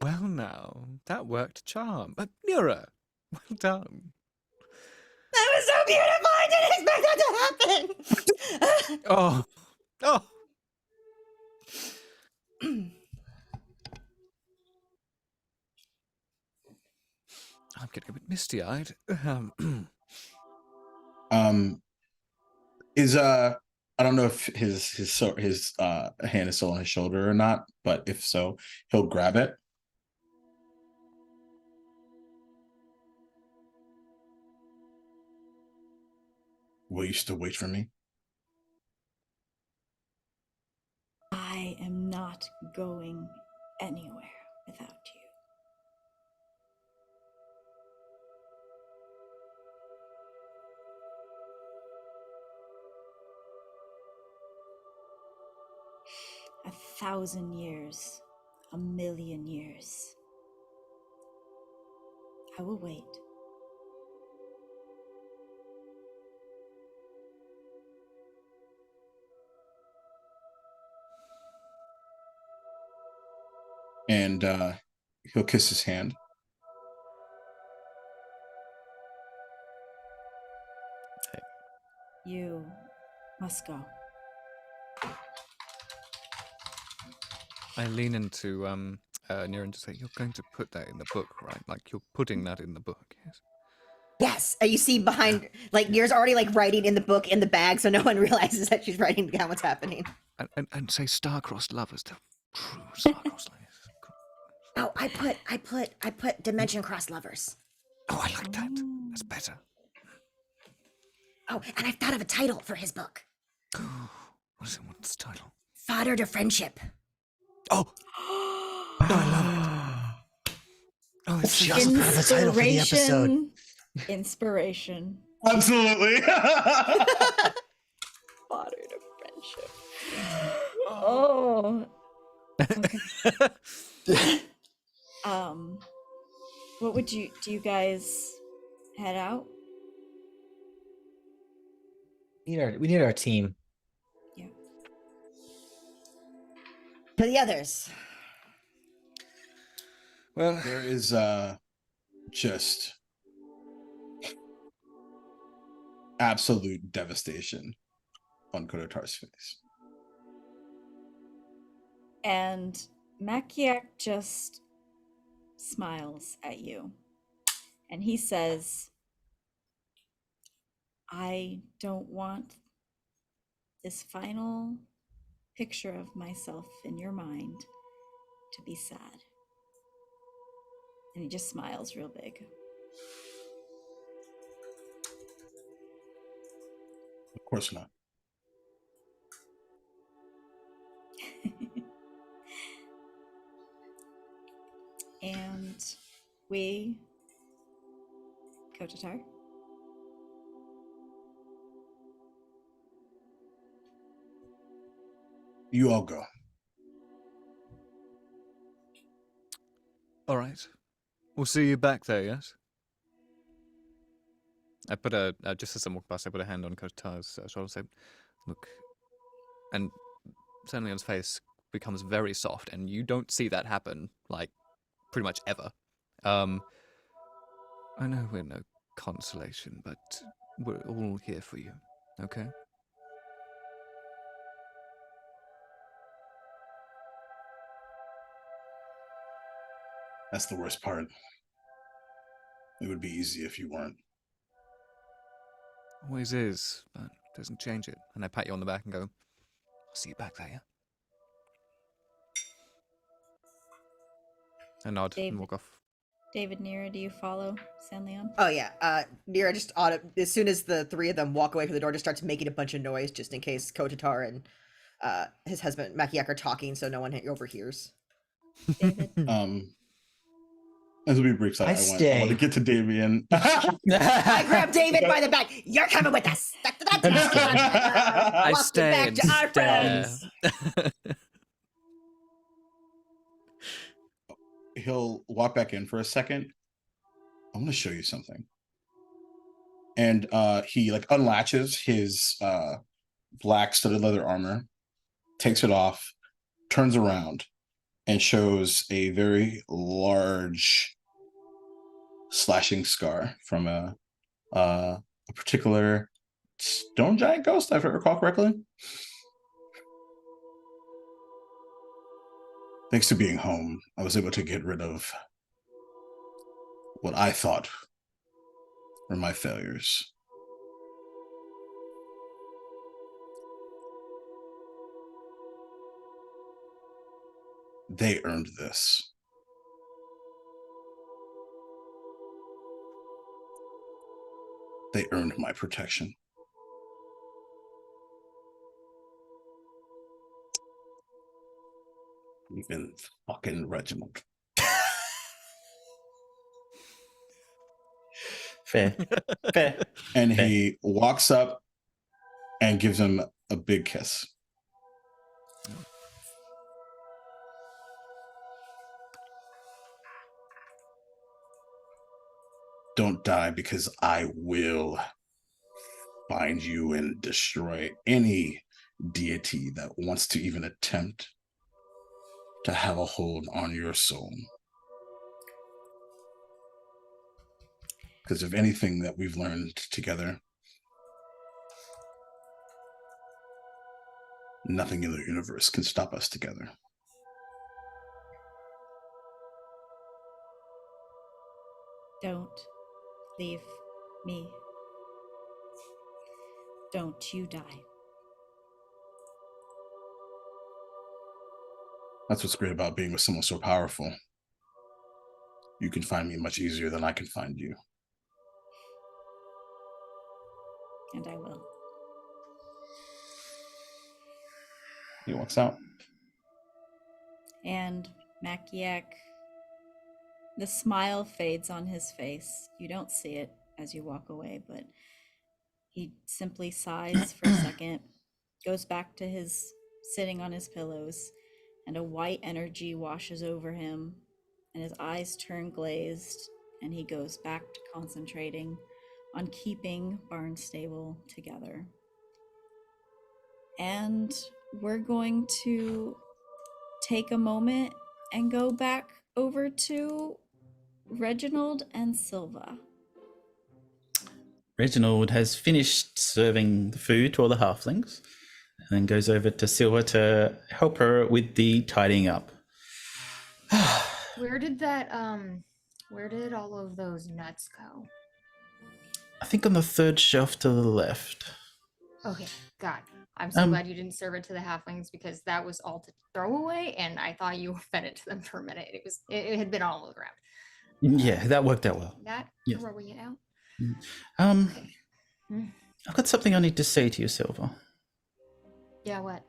Well, now that worked charm. But Nira, well done. That was so beautiful! I didn't expect that to happen! Oh, oh. I'm getting a bit misty-eyed. I don't know if his hand is still on his shoulder or not, but if so, he'll grab it. Will you still wait for me? I am not going anywhere without you. A 1,000 years, 1,000,000 years. I will wait. And he'll kiss his hand. You must go. I lean into Nira and just say, "You're going to put that in the book, right? Like you're putting that in the book." Yes. Yes, you see behind, like, Nira's already, like, writing in the book in the bag, so no one realizes that she's writing down what's happening. And say star-crossed lovers, the true star-crossed lovers. Oh, I put dimension cross lovers. Oh, I like that. That's better. Oh, and I've thought of a title for his book. What is it? What's the title? Fodder to Friendship. Oh, no, I love it. Oh, it's She also thought of a title for the episode. Inspiration. Absolutely. Fodder to friendship. Oh. Okay. What would do you guys head out? We need our team. Yeah. For the others. Well, There is just absolute devastation on Kotatar's face. And Makiak just smiles at you. And he says, "I don't want this final picture of myself in your mind to be sad." And he just smiles real big. Of course not. And we, Kotatar, You all go. all right. We'll see you back there, yes? I put just as I walk past, I put a hand on Kotatar's shoulder and say, "Look," and suddenly his face becomes very soft, and you don't see that happen, like, pretty much ever. I know we're no consolation, but we're all here for you, okay? That's the worst part. It would be easy if you weren't. Always is, but doesn't change it. And I pat you on the back and go, See you back there, yeah? I nod Dave. and walk off. David, Nira, do you follow San Leon? Oh yeah, Nira just as soon as the three of them walk away from the door, just starts making a bunch of noise just in case Kotatar and his husband Makiak are talking, so no one overhears. David. As we brief side, I want to get to Damien. I grab David by the back. You're coming with us. I Walk stay back and to our stare. friends. He'll walk back in for a second. I want to show you something. And he like unlatches his black studded leather armor, takes it off, turns around, and shows a very large slashing scar from a particular stone giant ghost, if I recall correctly. Thanks to being home, I was able to get rid of what I thought were my failures. They earned this. They earned my protection. Even fucking Reginald. Fair. And he walks up and gives him a big kiss. Don't die, because I will find you and destroy any deity that wants to even attempt to have a hold on your soul. Because of anything that we've learned together, nothing in the universe can stop us together. Don't leave me. Don't you die. That's what's great about being with someone so powerful. You can find me much easier than I can find you. And I will. He walks out. And Makiak, the smile fades on his face. You don't see it as you walk away, but he simply sighs for a second, goes back to his sitting on his pillows, and a white energy washes over him, and his eyes turn glazed, and he goes back to concentrating on keeping Barnstable together. And we're going to take a moment and go back over to Reginald and Silva. Reginald has finished serving the food to all the halflings and then goes over to Silva to help her with the tidying up. Where did all of those nuts go? I think on the third shelf to the left. Okay, God. I'm so glad you didn't serve it to the halflings, because that was all to throw away, and I thought you fed it to them for a minute. It had been all over the ground. Yeah, that worked out well. That Yeah. throwing it out. Okay. Okay. I've got something I need to say to you, Silva. Yeah, what?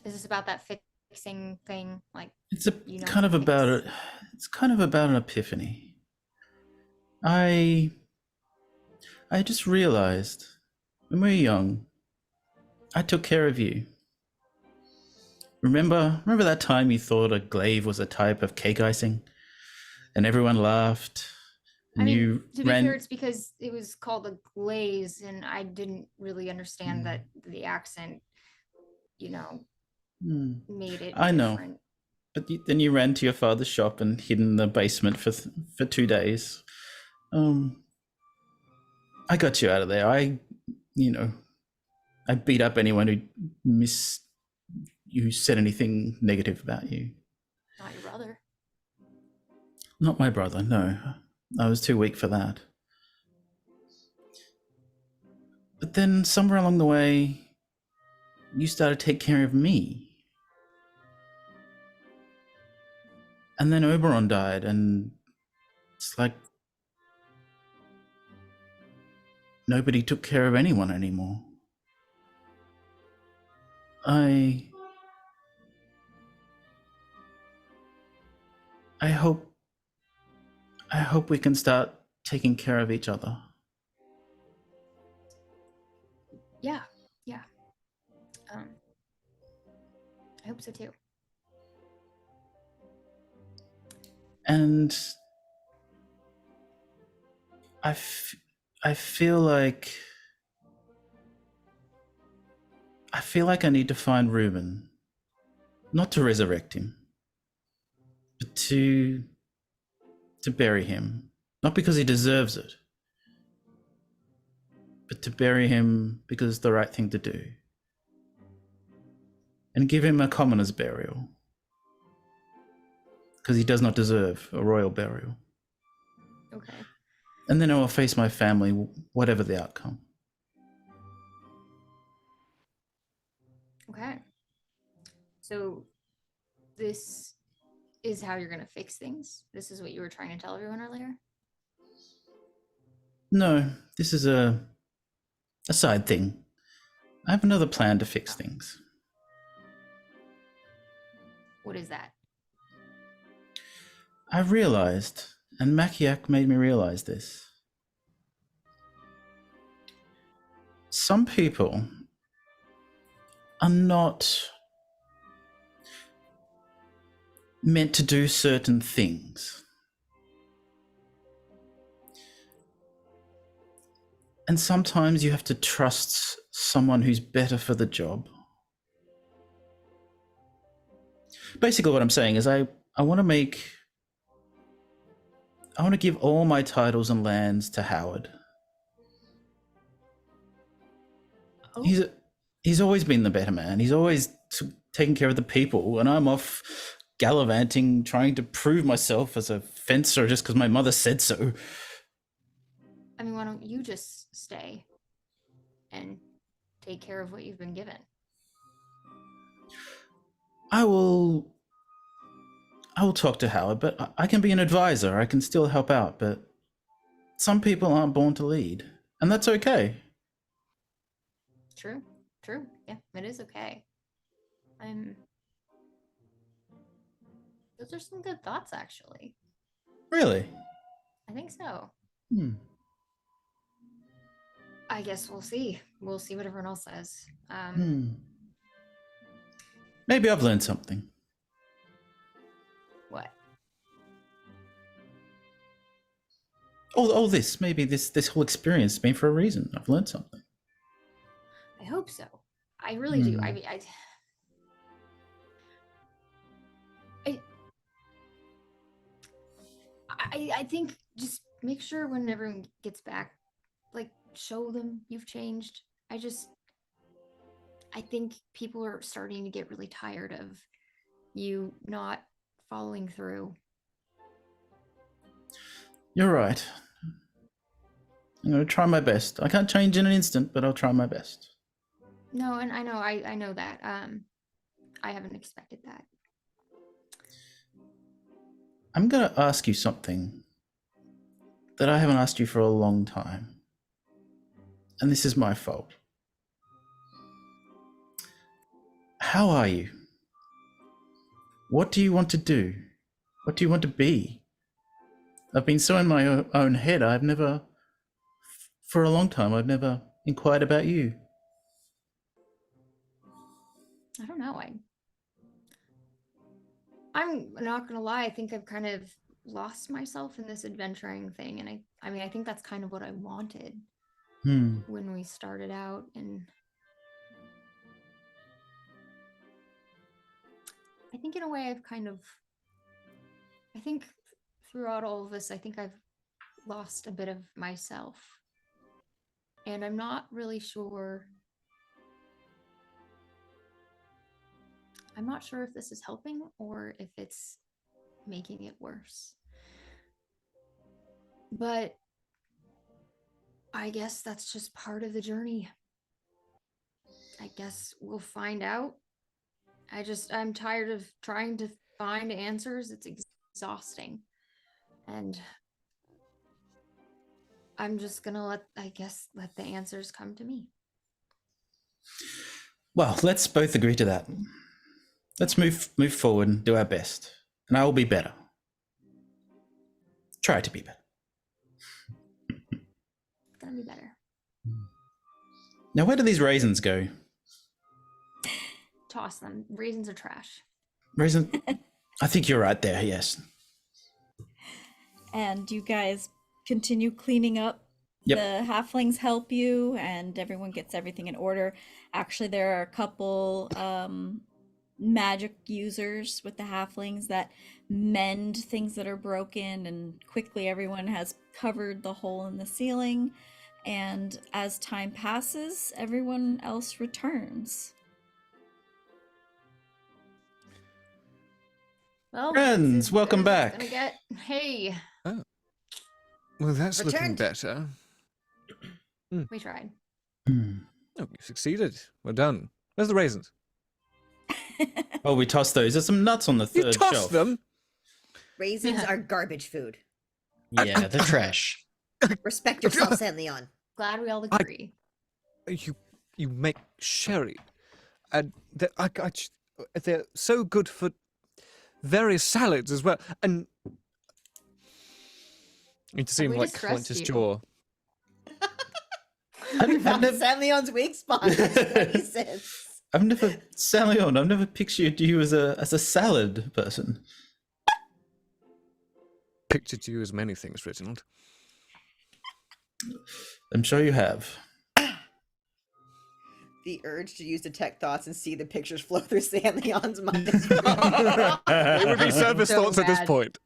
Is this about that fixing thing? Like, It's you know, kind of about it's- it. It's kind of about an epiphany. I just realized when we were young, I took care of you. Remember that time you thought a glaive was a type of cake icing, and everyone laughed. I And mean, you to be ran. fair, it's because it was called a glaze, and I didn't really understand that the accent, Hmm. made it I know. different. But then you ran to your father's shop and hid in the basement for 2 days. I got you out of there. I beat up anyone who said anything negative about you. Not your brother. Not my brother, no. I was too weak for that. But then somewhere along the way, you started to take care of me. And then Oberon died, and it's like nobody took care of anyone anymore. I hope we can start taking care of each other. Yeah. I hope so too. And I feel like I need to find Reuben, not to resurrect him, but to bury him, not because he deserves it, but to bury him because it's the right thing to do, and give him a commoner's burial, because he does not deserve a royal burial. Okay. And then I will face my family, whatever the outcome. Okay. So this is how you're going to fix things? This is what you were trying to tell everyone earlier? No, this is a side thing. I have another plan to fix things. What is that? I realized, and Makiak made me realize this. Some people are not meant to do certain things. And sometimes you have to trust someone who's better for the job. Basically what I'm saying is I want to give all my titles and lands to Howard. Oh. He's always been the better man. He's always taking care of the people, and I'm off gallivanting, trying to prove myself as a fencer just because my mother said so. I mean, why don't you just stay and take care of what you've been given? I will talk to Howard, but I can be an advisor. I can still help out, but some people aren't born to lead, and that's okay. True. Yeah, it is okay. Those are some good thoughts, actually. Really? I think so. Hmm. I guess we'll see. We'll see what everyone else says. Maybe I've learned something. What? All this, maybe this whole experience has been for a reason. I've learned something. I hope so. I really do. I mean, I think just make sure when everyone gets back, like, show them you've changed. I think people are starting to get really tired of you not following through. You're right. I'm going to try my best. I can't change in an instant, but I'll try my best. No, and I know that. I haven't expected that. I'm going to ask you something that I haven't asked you for a long time. And this is my fault. How are you? What do you want to do? What do you want to be? I've been so in my own head, for a long time, I've never inquired about you. I don't know. I'm not gonna lie, I think I've kind of lost myself in this adventuring thing, and I mean I think that's kind of what I wanted when we started out, and I think in a way I think throughout all of this, I think I've lost a bit of myself, and I'm not really sure. I'm not sure if this is helping or if it's making it worse. But I guess that's just part of the journey. I guess we'll find out. I'm tired of trying to find answers. It's exhausting. And I'm just gonna let the answers come to me. Well, let's both agree to that. Let's move forward and do our best. And I will be better. Try to be better. It's gonna be better. Now, where do these raisins go? Toss them. Raisins are trash. Raisin? I think you're right there, yes. And you guys continue cleaning up. Yep. The halflings help you, and everyone gets everything in order. Actually, there are a couple magic users with the halflings that mend things that are broken, and quickly everyone has covered the hole in the ceiling. And as time passes, everyone else returns. Well, Friends, welcome back. Hey, Well, that's looking Returned. better. we tried. Hmm. Oh, you succeeded. Well done. Where's the raisins? Oh, we tossed those. There's some nuts on the You third tossed shelf. them? Raisins are garbage food. Yeah, they're trash. Respect yourself, San Leon. Glad we all agree. You make sherry, and they're so good for various salads as well. And it seemed we like distressed clenched his you? jaw. We found San Leon's weak spot. Raisins. I've never, San Leon, I've never pictured you as a salad person. Pictured you as many things, Reginald. I'm sure you have. The urge to use detect thoughts and see the pictures flow through San Leon's mind. It would be service So thoughts at this bad. point.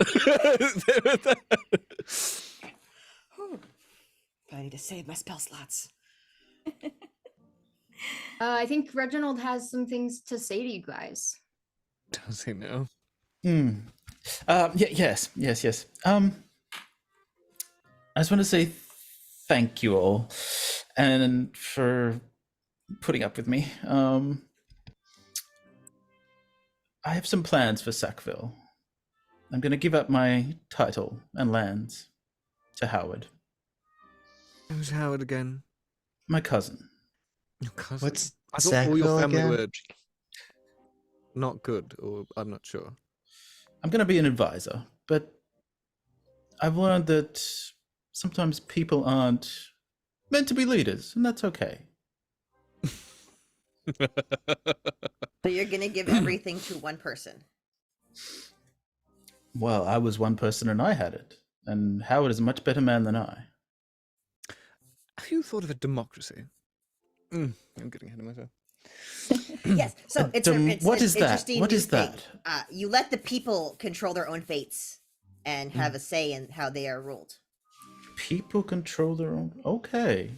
I need to save my spell slots. I think Reginald has some things to say to you guys. Does he know? Yes. I just want to say thank you all, and for putting up with me. I have some plans for Sackville. I'm going to give up my title and lands to Howard, Who's Howard again? my cousin. Your cousin. What's I thought all your Sackville family again? were not good, or I'm not sure. I'm going to be an advisor, but I've learned that sometimes people aren't meant to be leaders, and that's okay. So you're going to give everything to one person. Well, I was one person and I had it, and Howard is a much better man than I. Have you thought of a democracy? I'm getting ahead of myself. Yes. So it's what is that? interesting What new is thing. that? You let the people control their own fates and have a say in how they are ruled. People control their own. Okay,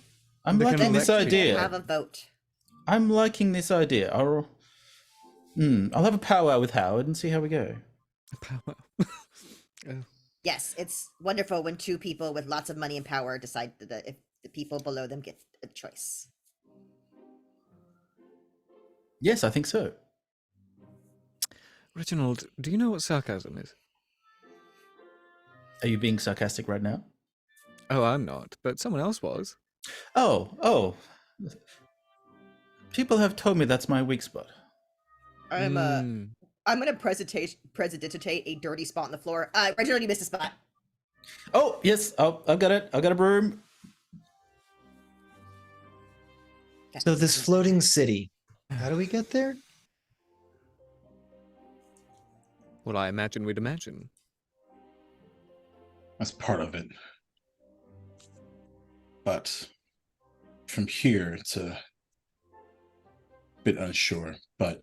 I'm They can liking this elect people. idea. Have a vote. I'm liking this idea. I'll have a powwow with Howard and see how we go. Power. Yes, it's wonderful when two people with lots of money and power decide that if the people below them get a choice. Yes, I think so. Reginald, do you know what sarcasm is? Are you being sarcastic right now? Oh, I'm not, but someone else was. Oh. People have told me that's my weak spot. I'm Mm. gonna presidentate a dirty spot on the floor. Reginald, you missed a spot. Oh, yes. Oh, I've got it. I've got a broom. So this floating city, how do we get there? Well, I imagine we'd imagine. That's part of it. But from here, it's a bit unsure. But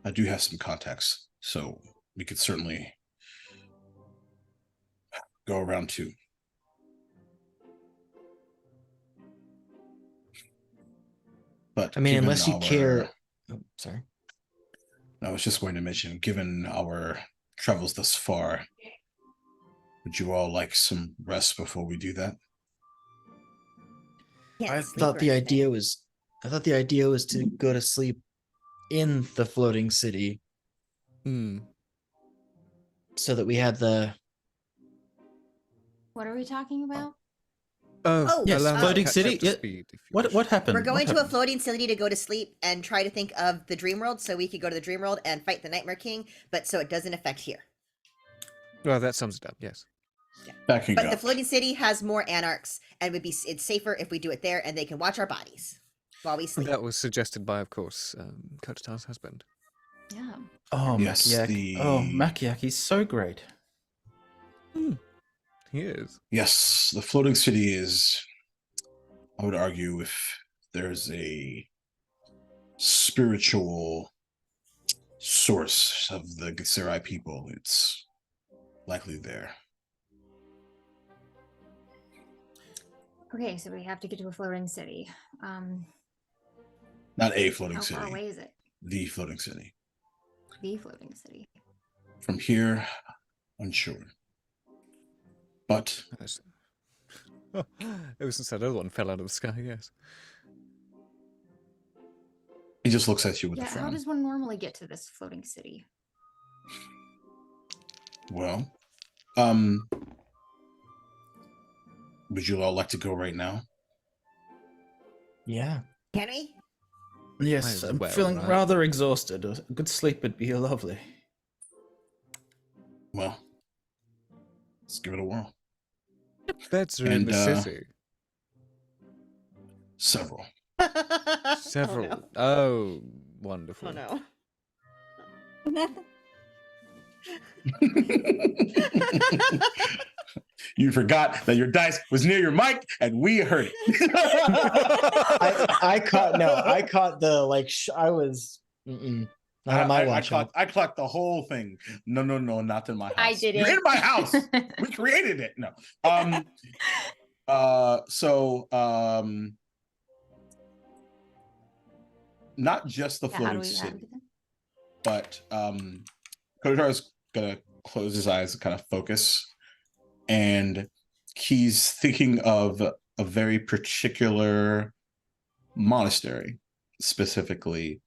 I do have some contacts, so we could certainly go around too. But I mean, given unless you care. our- Oh, sorry. I was just going to mention, given our travels thus far, would you all like some rest before we do that? Can't I sleep thought or the anything. idea was to go to sleep in the floating city Hmm. so that we had the What are we talking about? Oh, Yes, allow me to floating catch city. up to Yeah. speed, if you What wish. happened? We're going What to a happened? floating city to go to sleep and try to think of the dream world so we could go to the dream world and fight the Nightmare King, but so it doesn't affect here. Well, that sums it up. Yes. Backing But the up. floating city has more anarchs and it's safer if we do it there and they can watch our bodies while we sleep. That was suggested by, of course, Kotatar's husband. Yeah. Oh, Yes, Makiak. Oh, Makiak, he's so great. He is. Yes, the floating city is, I would argue, if there's a spiritual source of the Githzerai people, it's likely there. Okay, so we have to get to a floating city. Not a floating How far city, away is it? the floating city. The floating city. From here, unsure. But Yes. Oh, ever since that other one fell out of the sky, yes. he just looks at you with Yeah, a how frown. does one normally get to this floating city? Well, would you all like to go right now? yeah. Can we? Yes, Might as I'm well, feeling right? rather exhausted. A good sleep would be lovely. Well, let's give it a whirl. Beds are in And, the city. Several. Several. Oh Oh, wonderful. no. You forgot that your dice was near your mic and we heard it. I caught the I was not on my watch. I clocked the whole thing. No, not in my house. I did You're it. in my house. We created it. No. Not just the Yeah, how do floating we city, get there? but Kotatar is gonna close his eyes and kind of focus, and he's thinking of a very particular monastery, specifically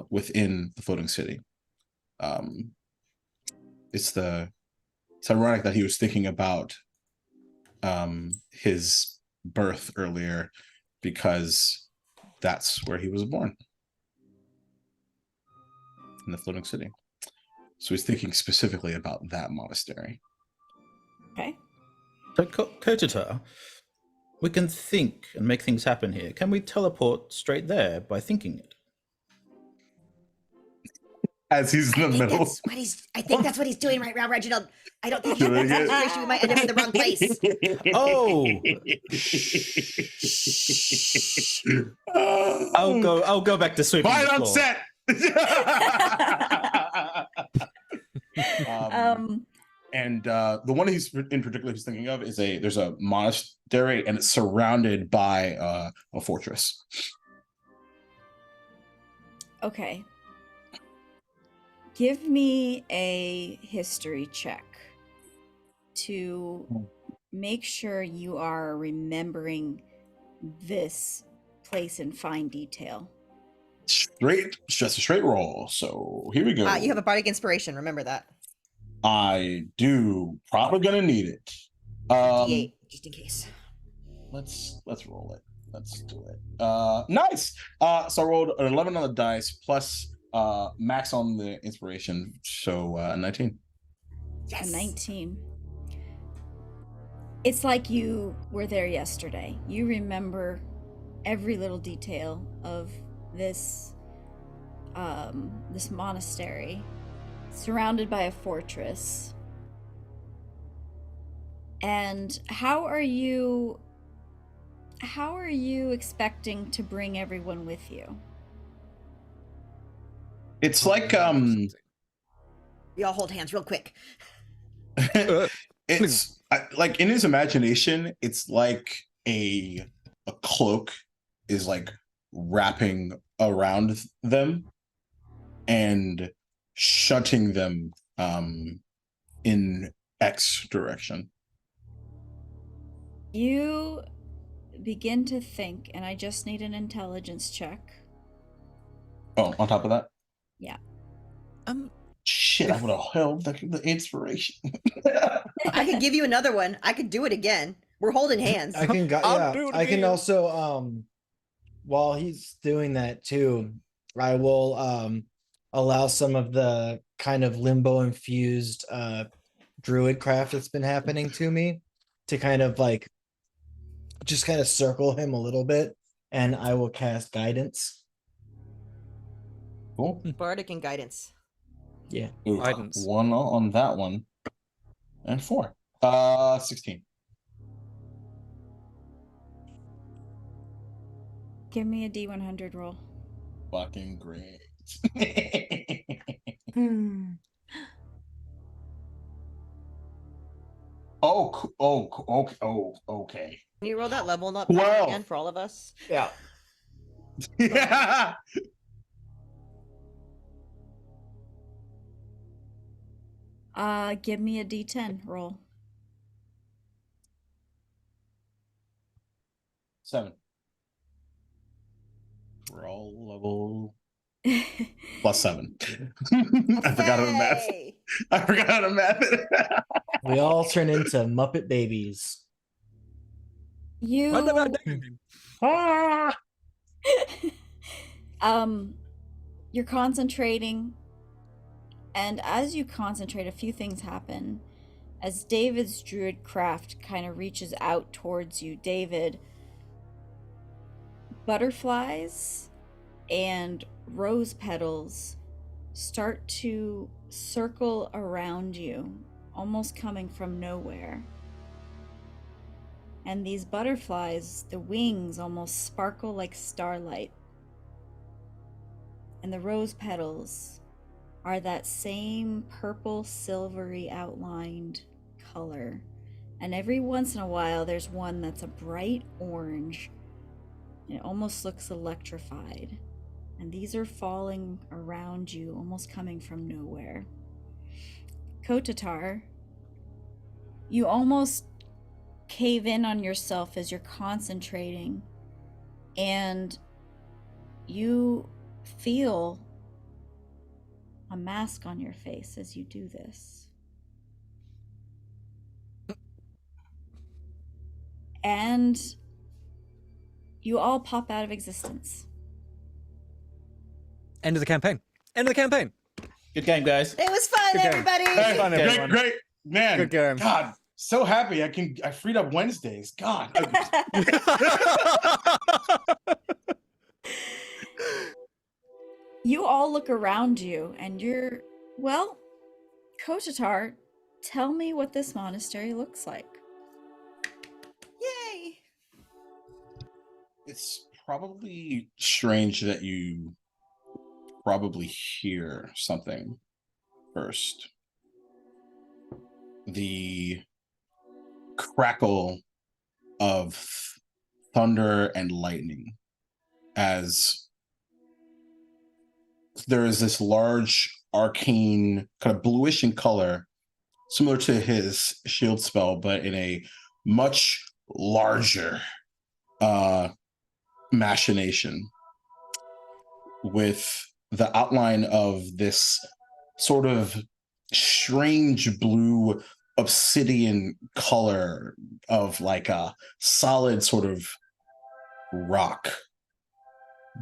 within the floating city. It's ironic that he was thinking about his birth earlier, because that's where he was born, in the floating city. So he's thinking specifically about that monastery. Okay. But Kotatar, we can think and make things happen here. Can we teleport straight there by thinking it? As he's in the middle. I think that's what he's doing right now, Reginald. I don't think Doing that's it. the situation. We might end up in the wrong place. Oh, I'll go back to sweeping Quiet the on floor. set. And the one he's in particular he's thinking of is there's a monastery, and it's surrounded by a fortress. Okay. Give me a history check to make sure you are remembering this place in fine detail. Just a straight roll. So here we go. You have a bardic inspiration. Remember that. I do. Probably gonna need it. D8, just in case. Let's roll it. Let's do it. Nice. So I rolled an 11 on the dice plus max on the inspiration. So 19. Yes. A 19. It's like you were there yesterday. You remember every little detail of this this monastery, surrounded by a fortress. And how are you expecting to bring everyone with you? It's like We all hold hands real quick. it's like in his imagination, it's like a cloak is like wrapping around them and shunting them in X direction. You begin to think, and I just need an intelligence check. Oh, on top of that? Yeah. Shit, I would have held the inspiration. I could give you another one. I could do it again. We're holding hands. I can I'll do it I can again. also while he's doing that too, I will allow some of the kind of limbo infused druid craft that's been happening to me to kind of like just kind of circle him a little bit, and I will cast guidance. Cool. Bardic and guidance. Yeah. Ooh, Guidance. 1 on that one. And 4. 16. Give me a D100 roll. Fucking great. Okay. Can you roll that level up 12. again for all of us? Yeah. Yeah. Give me a D10 roll. 7. Roll level +7. I forgot how to math. Hey! I forgot how to math it. We all turn into Muppet babies. You Ah! you're concentrating, and as you concentrate, a few things happen. As David's druid craft kind of reaches out towards you, David, butterflies and rose petals start to circle around you, almost coming from nowhere. And these butterflies, the wings almost sparkle like starlight. And the rose petals are that same purple, silvery outlined color. And every once in a while, there's one that's a bright orange. It almost looks electrified. And these are falling around you, almost coming from nowhere. Kotatar, you almost cave in on yourself as you're concentrating, and you feel a mask on your face as you do this. And you all pop out of existence. End of the campaign. End of the campaign. Good game, guys. It was fun, Good game. everybody. Hey, Fun, great, everyone. great, man. Good game. God, so happy I freed up Wednesdays. God. You all look around you, and you're, well, Kotatar, tell me what this monastery looks like. Yay! It's probably strange that you probably hear something first. The crackle of thunder and lightning as there is this large arcane kind of bluish in color, similar to his shield spell, but in a much larger machination, with the outline of this sort of strange blue obsidian color of like a solid sort of rock,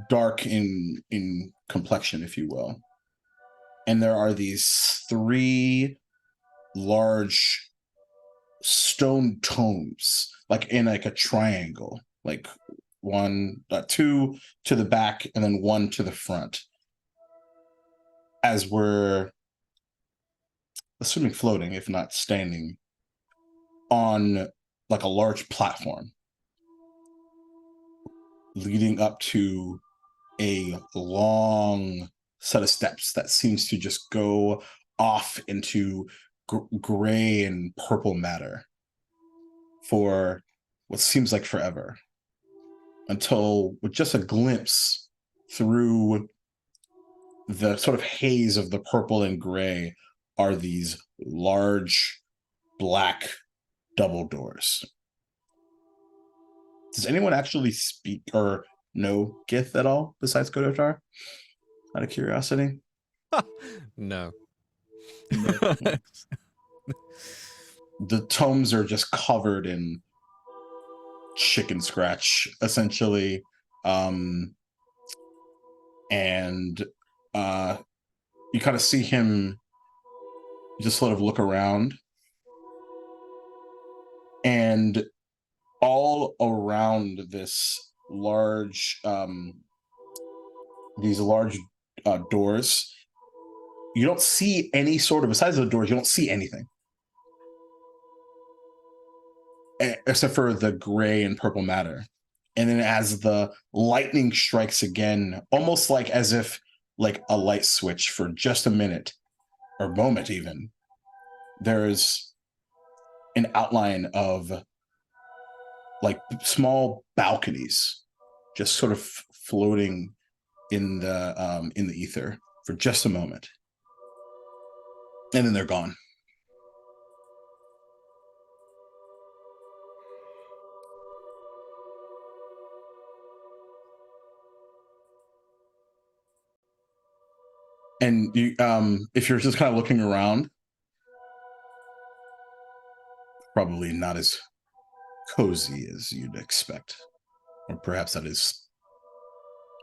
dark in complexion, if you will. And there are these 3 large stone tomes, like in like a triangle, like 2 to the back and then 1 to the front, as we're assuming floating, if not standing, on like a large platform leading up to a long set of steps that seems to just go off into gray and purple matter for what seems like forever, until with just a glimpse through the sort of haze of the purple and gray are these large black double doors. Does anyone actually speak or know Gith at all besides Kotatar? Out of curiosity. No. The tomes are just covered in chicken scratch, essentially. And you kind of see him just sort of look around, and all around this large these large doors, you don't see any sort of, besides the doors, you don't see anything except for the gray and purple matter. And then as the lightning strikes again, almost like as if like a light switch for just a minute or moment even, there's an outline of like small balconies just sort of floating in the ether for just a moment. And then they're gone. And you, if you're just kind of looking around, probably not as cozy as you'd expect, or perhaps that is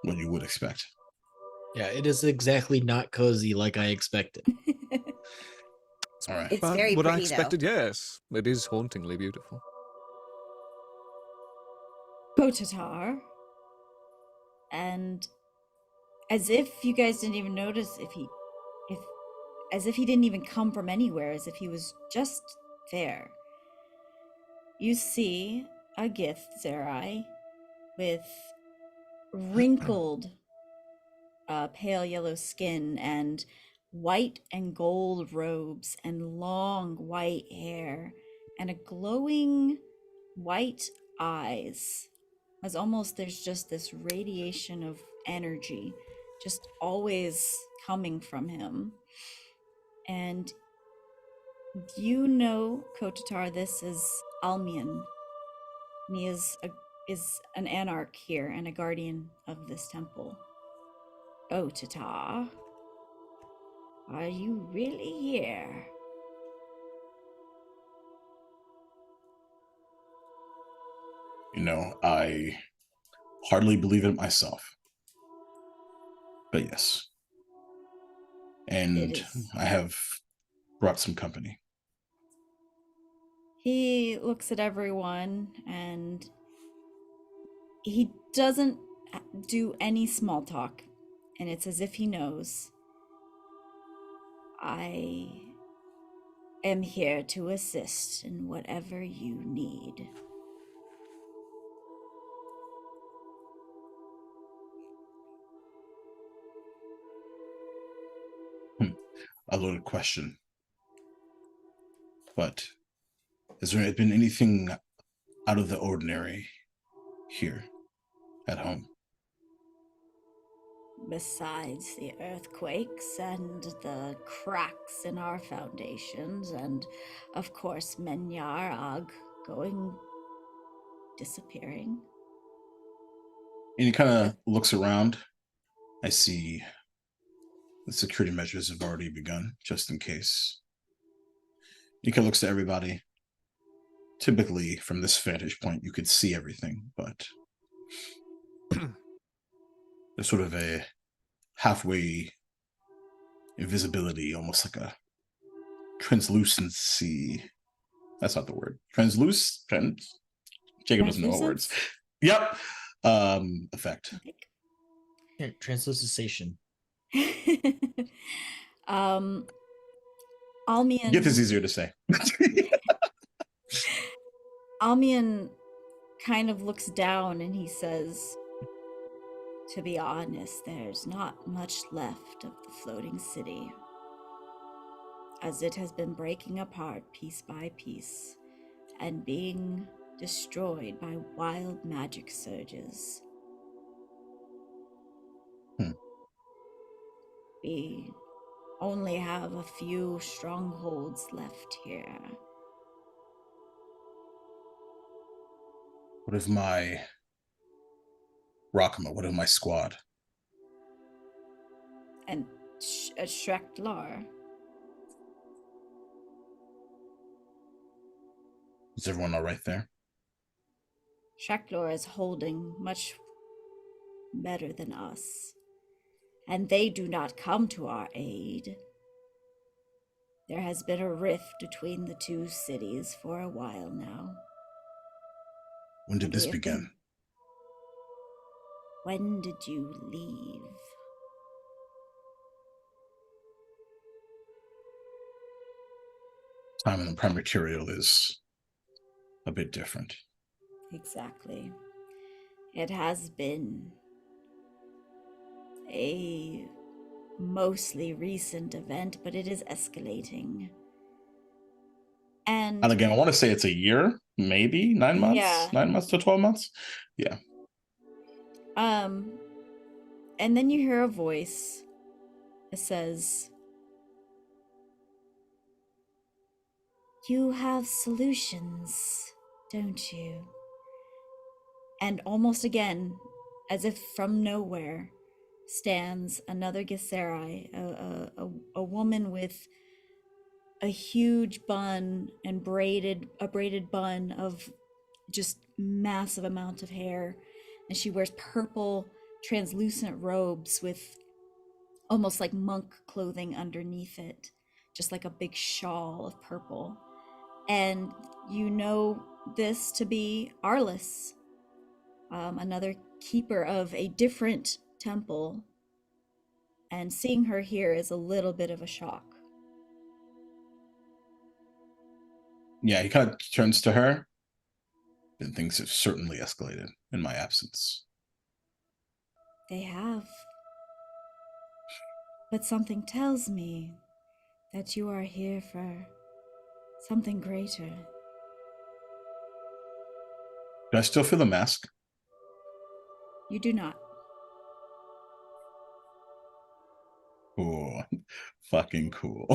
what you would expect. Yeah, it is exactly not cozy like I expected. All right. It's But very what I pretty, though. expected, yes. It is hauntingly beautiful. Kotatar. And as if you guys didn't even notice, as if he didn't even come from anywhere, as if he was just there. You see a Githzerai with wrinkled pale yellow skin and white and gold robes and long white hair and a glowing white eyes, as almost there's just this radiation of energy just always coming from him. And you know, Kotatar, this is Almian. He is an anarch here and a guardian of this temple. Kotatar, are you really here? You know, I hardly believe it myself. But yes. And I have brought some company. He looks at everyone and he doesn't do any small talk. And it's as if he knows. I am here to assist in whatever you need. A loaded question. But has there been anything out of the ordinary here at home? Besides the earthquakes and the cracks in our foundations, and of course Menyar Ag disappearing. And he kind of looks around. I see the security measures have already begun, just in case. He kind of looks to everybody. Typically, from this vantage point, you could see everything, but there's sort of a halfway invisibility, almost like a translucency. That's not the word. Jacob doesn't know words. Yep. Effect. Translucentation. Almian. Gith is easier to say. Almian kind of looks down and he says, to be honest, there's not much left of the floating city, as it has been breaking apart piece by piece and being destroyed by wild magic surges. We only have a few strongholds left here. What of my Rockma? What of my squad? And Shreklar. Is everyone all right there? Shreklar is holding much better than us. And they do not come to our aid. There has been a rift between the two cities for a while now. When did And this we have been- begin? When did you leave? Time in the prime material is a bit different. Exactly. It has been a mostly recent event, but it is escalating. And again, I want to say it's a year, maybe 9 months, Yeah. 9 months to 12 months. Yeah. and then you hear a voice that says, "You have solutions, don't you?" And almost again, as if from nowhere, stands another Githzerai, a woman with a huge bun and a braided bun of just massive amount of hair, and she wears purple translucent robes with almost like monk clothing underneath it, just like a big shawl of purple. And you know this to be Arliss, another keeper of a different temple, and seeing her here is a little bit of a shock. Yeah, he kind of turns to her. And things have certainly escalated in my absence. They have. But something tells me that you are here for something greater. Do I still feel the mask? You do not. Cool. Fucking cool.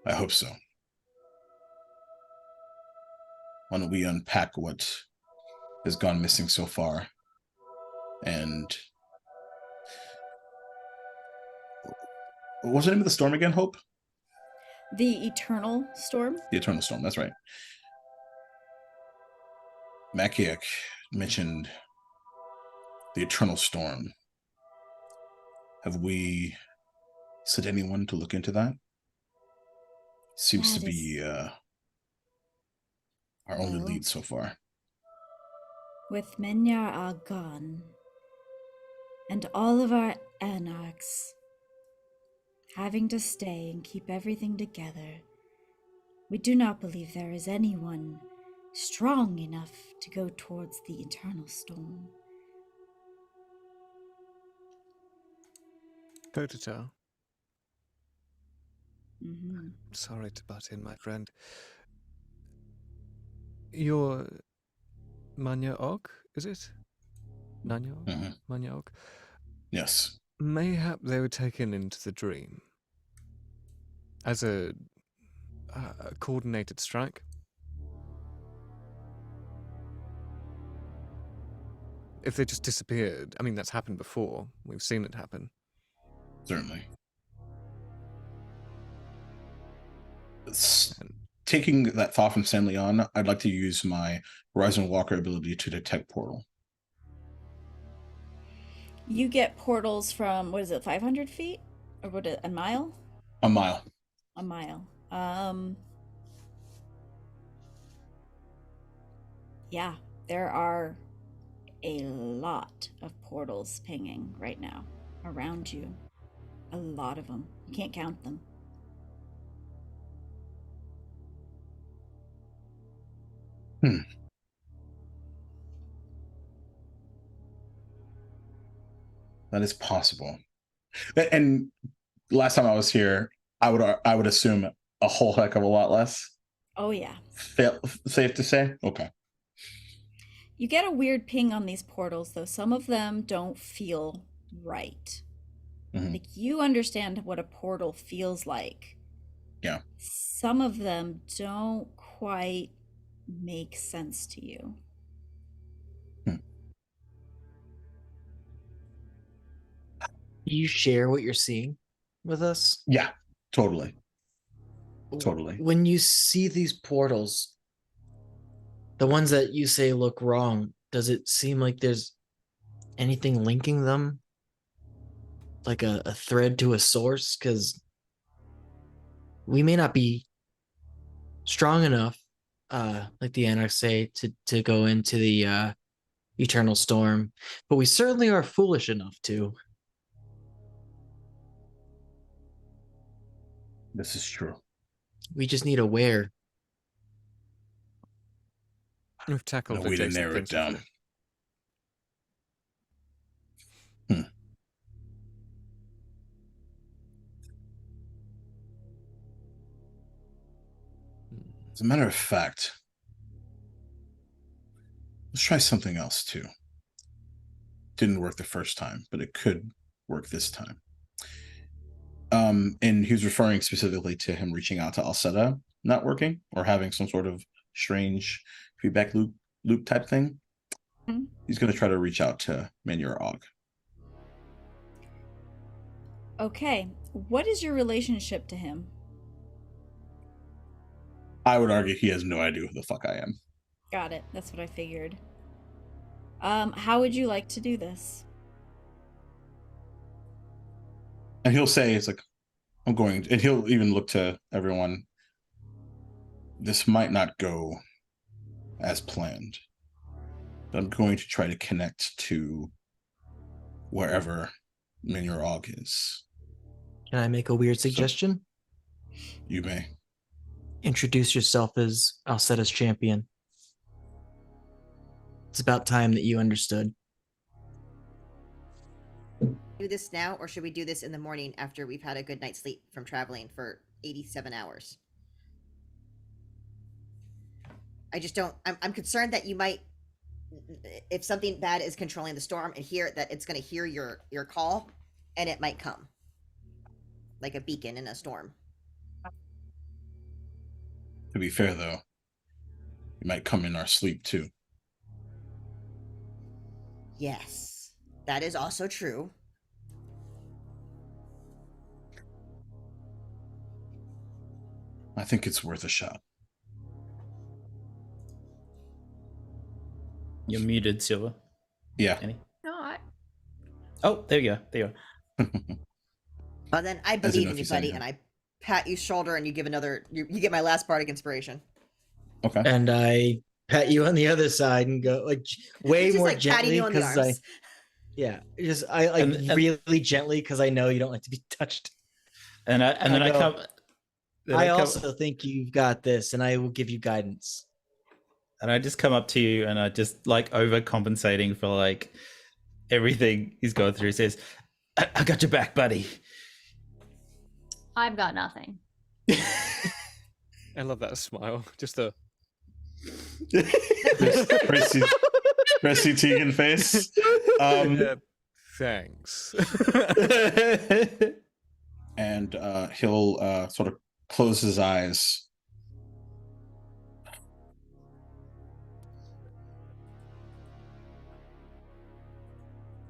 I hope so. Why don't we unpack what has gone missing so far? And what's the name of the storm again, Hope? The Eternal Storm? The Eternal Storm, that's right. Makiak mentioned the Eternal Storm. Have we sent anyone to look into that? Seems That to be our only Well. lead so far. With Menyar are gone, and all of our anarchs having to stay and keep everything together, we do not believe there is anyone strong enough to go towards the Eternal Storm. Kotatar, Mm-hmm. sorry to butt in, my friend. Your Manya Og, is it? Nanya Og? Mhm. Manya Og? Yes. Mayhap they were taken into the dream as a coordinated strike. If they just disappeared, I mean, that's happened before. We've seen it happen. Certainly. Taking that thought from Stanley on, I'd like to use my Horizon Walker ability to detect portal. You get portals from, what is it, 500 feet? Or what, a mile? A mile. A mile. Yeah, there are a lot of portals pinging right now around you. A lot of them. You can't count them. That is possible. And last time I was here, I would assume a whole heck of a lot less. Oh, yeah. Safe to say? Okay. You get a weird ping on these portals, though. Some of them don't feel right. Mhm. Like, you understand what a portal feels like, Yeah. Some of them don't quite make sense to you. You share what you're seeing with us? Yeah, totally. Totally. When you see these portals, the ones that you say look wrong, does it seem like there's anything linking them? Like a thread to a source? Because we may not be strong enough, like the Anarchs say, to go into the Eternal Storm, but we certainly are foolish enough to. This is true. We just need a where. We've tackled No way to adjacent narrow it things down. before. As a matter of fact, let's try something else too. Didn't work the first time, but it could work this time. And he was referring specifically to him reaching out to Alseta not working or having some sort of strange feedback loop type thing. Mhm. He's going to try to reach out to Menur Og. Okay, what is your relationship to him? I would argue he has no idea who the fuck I am. Got it. That's what I figured. How would you like to do this? And he'll say, it's like, I'm going, and he'll even look to everyone. This might not go as planned, but I'm going to try to connect to wherever Menur Og is. Can I make a weird suggestion? You may. Introduce yourself as Alseta's champion. It's about time that you understood. Do this now, or should we do this in the morning after we've had a good night's sleep from traveling for 87 hours? I just don't. I'm concerned that you might, if something bad is controlling the storm, and hear that it's going to hear your call, and it might come like a beacon in a storm. To be fair, though, it might come in our sleep too. Yes, that is also true. I think it's worth a shot. You're muted, Silva. Yeah. Any? Not. Oh, there you go. There you go. Well, then I As believe enough in you, you say, buddy, yeah. and I pat you shoulder, and you give another. You get my last bardic inspiration. Okay. And I pat you on the other side and go like way Just more like patting gently you on the because I arms. just I like And- really gently because I know you don't like to be touched. And then I I go, come. Then I come- also think you've got this, and I will give you guidance. And I just come up to you and I just like overcompensating for like everything he's going through. He says, I got your back, buddy. I've got nothing. I love that smile. Just a Pressy Tegan face. yeah, thanks. And he'll sort of close his eyes.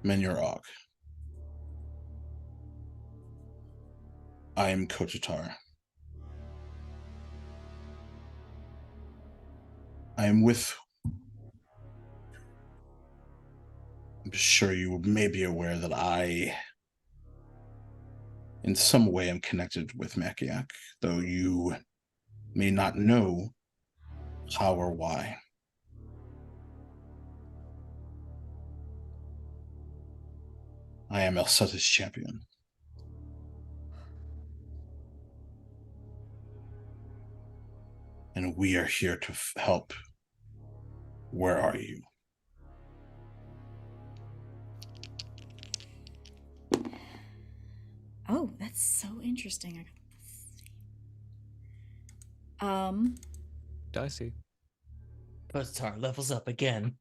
Menur Og. I am Kotatar. I am with. I'm sure you may be aware that I, in some way, am connected with Makiak, though you may not know how or why. I am Alseta's champion. And we are here to help. Where are you? Oh, that's so interesting. Dicey. Kotatar levels up again.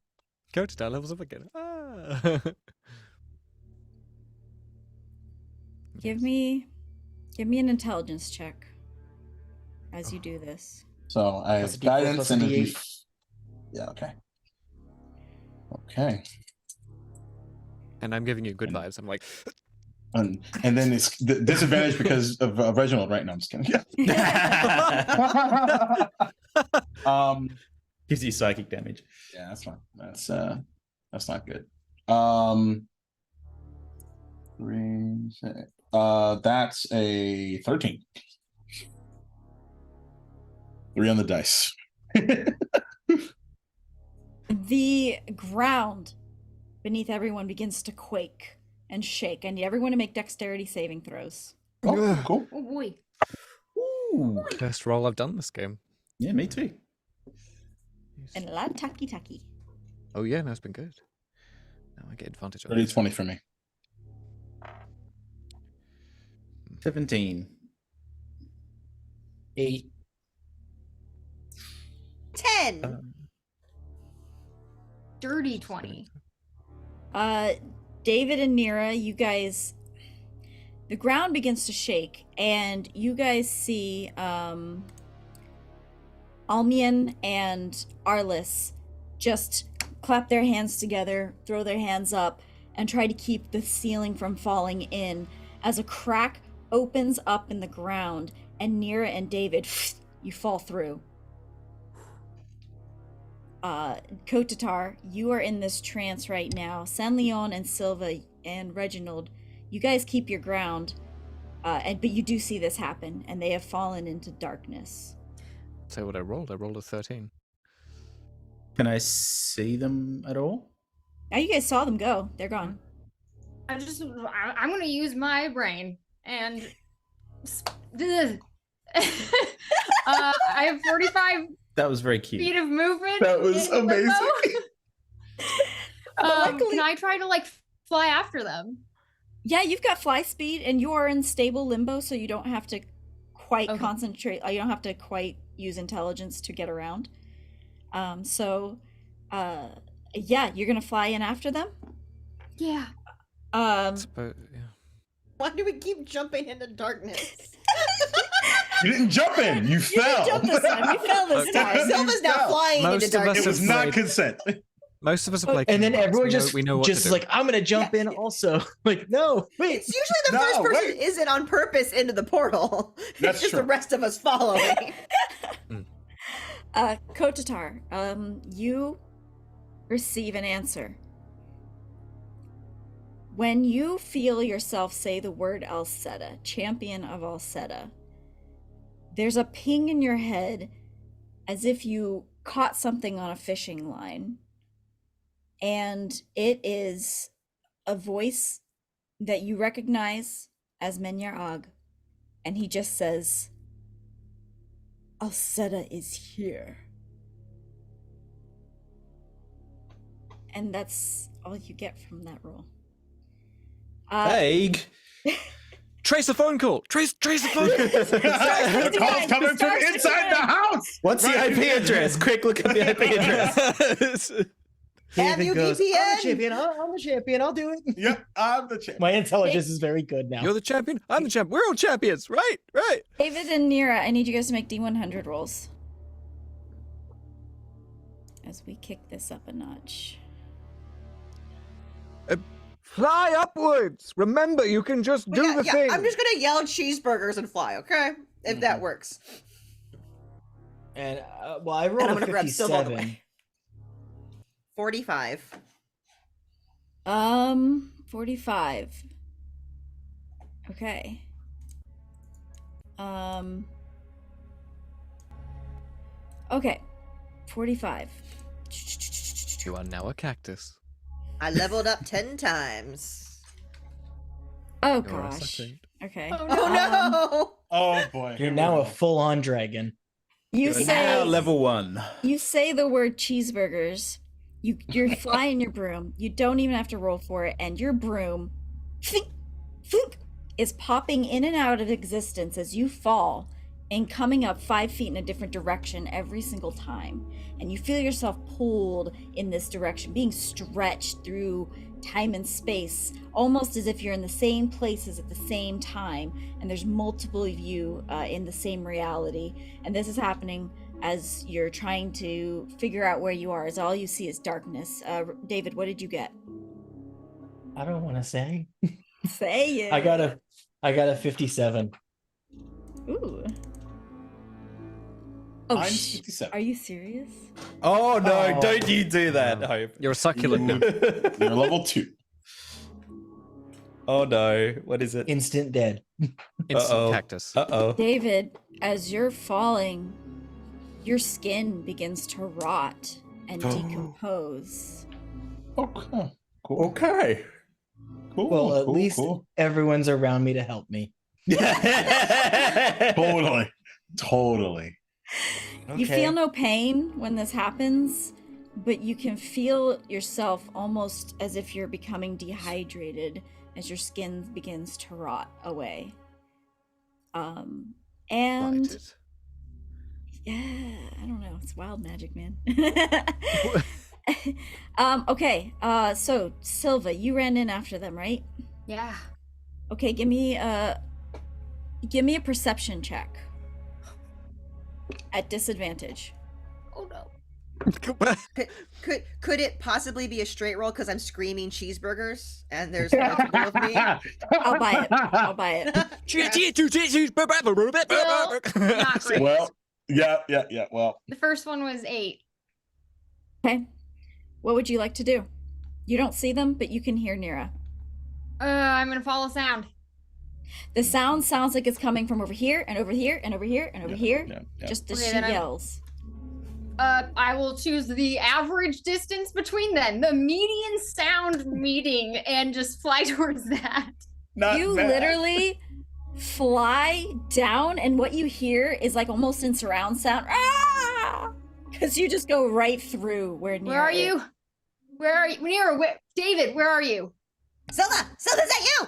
Kotatar levels up again. Ah. Give me an intelligence check. as you do this. So I Plus have a D4 guidance plus a and a D8. Yeah, okay. Okay. And I'm giving you good vibes. I'm like, And then it's disadvantage because of Reginald, right? No, I'm just kidding. Gives you psychic damage. Yeah, that's not good. That's a 13. 3 on the dice. The ground beneath everyone begins to quake and shake. I need everyone to make dexterity saving throws. Oh, cool. Oh boy. Ooh. best roll I've done this game. Yeah, me too. And a lot of tacky. Oh yeah, no, it's been good. Now I get advantage of 30, it. 20 for me. 17. 8. 10. Dirty 20. David and Nira, you guys, the ground begins to shake, and you guys see Almian and Arliss just clap their hands together, throw their hands up, and try to keep the ceiling from falling in as a crack opens up in the ground, and Nira and David, you fall through. Kotatar, you are in this trance right now. San Leon and Silva and Reginald, you guys keep your ground, but you do see this happen, and they have fallen into darkness. Say what I rolled. I rolled a 13. Can I see them at all? Now you guys saw them go. They're gone. I'm gonna use my brain and I have 45 That was very cute. feet of movement. That was in limbo. amazing. Can I try to like fly after them? Yeah, you've got fly speed, and you are in stable limbo, so you don't have to quite Okay. concentrate. You don't have to quite use intelligence to get around. Yeah, you're gonna fly in after them. Yeah. Yeah. Why do we keep jumping into darkness? You didn't jump in. You fell. Jump this time. You fell this You time. Silva's now fell. flying Most into of us darkness. It was not Like- consent. Most of us are playing. And then everyone we know what just to do. like, I'm gonna jump in also. Like, no, wait. It's usually the No, first person wait. isn't on purpose into the portal. That's it's just true. the rest of us following. Kotatar, you receive an answer. When you feel yourself say the word Alseta, champion of Alseta, there's a ping in your head as if you caught something on a fishing line. And it is a voice that you recognize as Menyar Og. And he just says, Alseta is here. And that's all you get from that roll. Vague. Trace a phone call. Trace a phone call. The call's coming from inside the house. What's the Right. IP address? Quick, look at the IP address. Have David you goes, I'm the VPN? champion. I'm the champion. I'll do it. Yep, I'm the champ. My intelligence is very good now. You're the champion. I'm the champion. We're all champions, right? Right. David and Nira, I need you guys to make D100 rolls. As we kick this up a notch. Fly upwards. Remember, you can just do Yeah, the yeah, thing. I'm just gonna yell cheeseburgers and fly, okay? If that Mm-hmm. works. And well, I And rolled I'm a gonna grab Silva all the 57. way. 45. 45. Okay. Okay. 45. You are now a cactus. I leveled up 10 times. Oh You're a gosh. suckling. Okay. Oh, Oh no! Oh boy. You're here we now go. a full-on dragon. You You're now say level 1. you say the word cheeseburgers. You're flying your broom. You don't even have to roll for it, and your broom flink, flink, is popping in and out of existence as you fall and coming up 5 feet in a different direction every single time. And you feel yourself pulled in this direction, being stretched through time and space, almost as if you're in the same places at the same time, and there's multiple of you in the same reality. And this is happening as you're trying to figure out where you are, as all you see is darkness. David, what did you get? I don't want to say. Say it. I got a 57. Ooh. Oh, I'm 57. Are you serious? Oh no! Oh. Don't you do that, Hope. You're a succulent. You're level 2. Oh no! What is it? Instant dead. Instant Uh-oh. cactus. Uh-oh. David, as you're falling, your skin begins to rot and decompose. Okay. Cool. Okay. Cool. Well, at cool, least cool. everyone's around me to help me. Totally. You Okay. feel no pain when this happens, but you can feel yourself almost as if you're becoming dehydrated as your skin begins to rot away. And Blighted. yeah, I don't know. It's wild magic, man. Okay. So Silva, you ran in after them, right? Yeah. Okay, give me a perception check. At disadvantage. Oh no. Could it possibly be a straight roll because I'm screaming cheeseburgers and there's multiple of me? I'll buy it. I'll buy it. Not great. Well, yeah. Well, The first one was 8. Okay. What would you like to do? You don't see them, but you can hear Nira. I'm gonna follow sound. The sound sounds like it's coming from over here and over here and over here and over here. yeah. Just as Okay, she then I'm- yells. I will choose the average distance between them, the median sound meeting, and just fly towards that. Not You bad. literally fly down, and what you hear is like almost in surround sound. Because you just go right through where Nira Where are is. you? Where are you? Nira, David, where are you? Silva, is that you?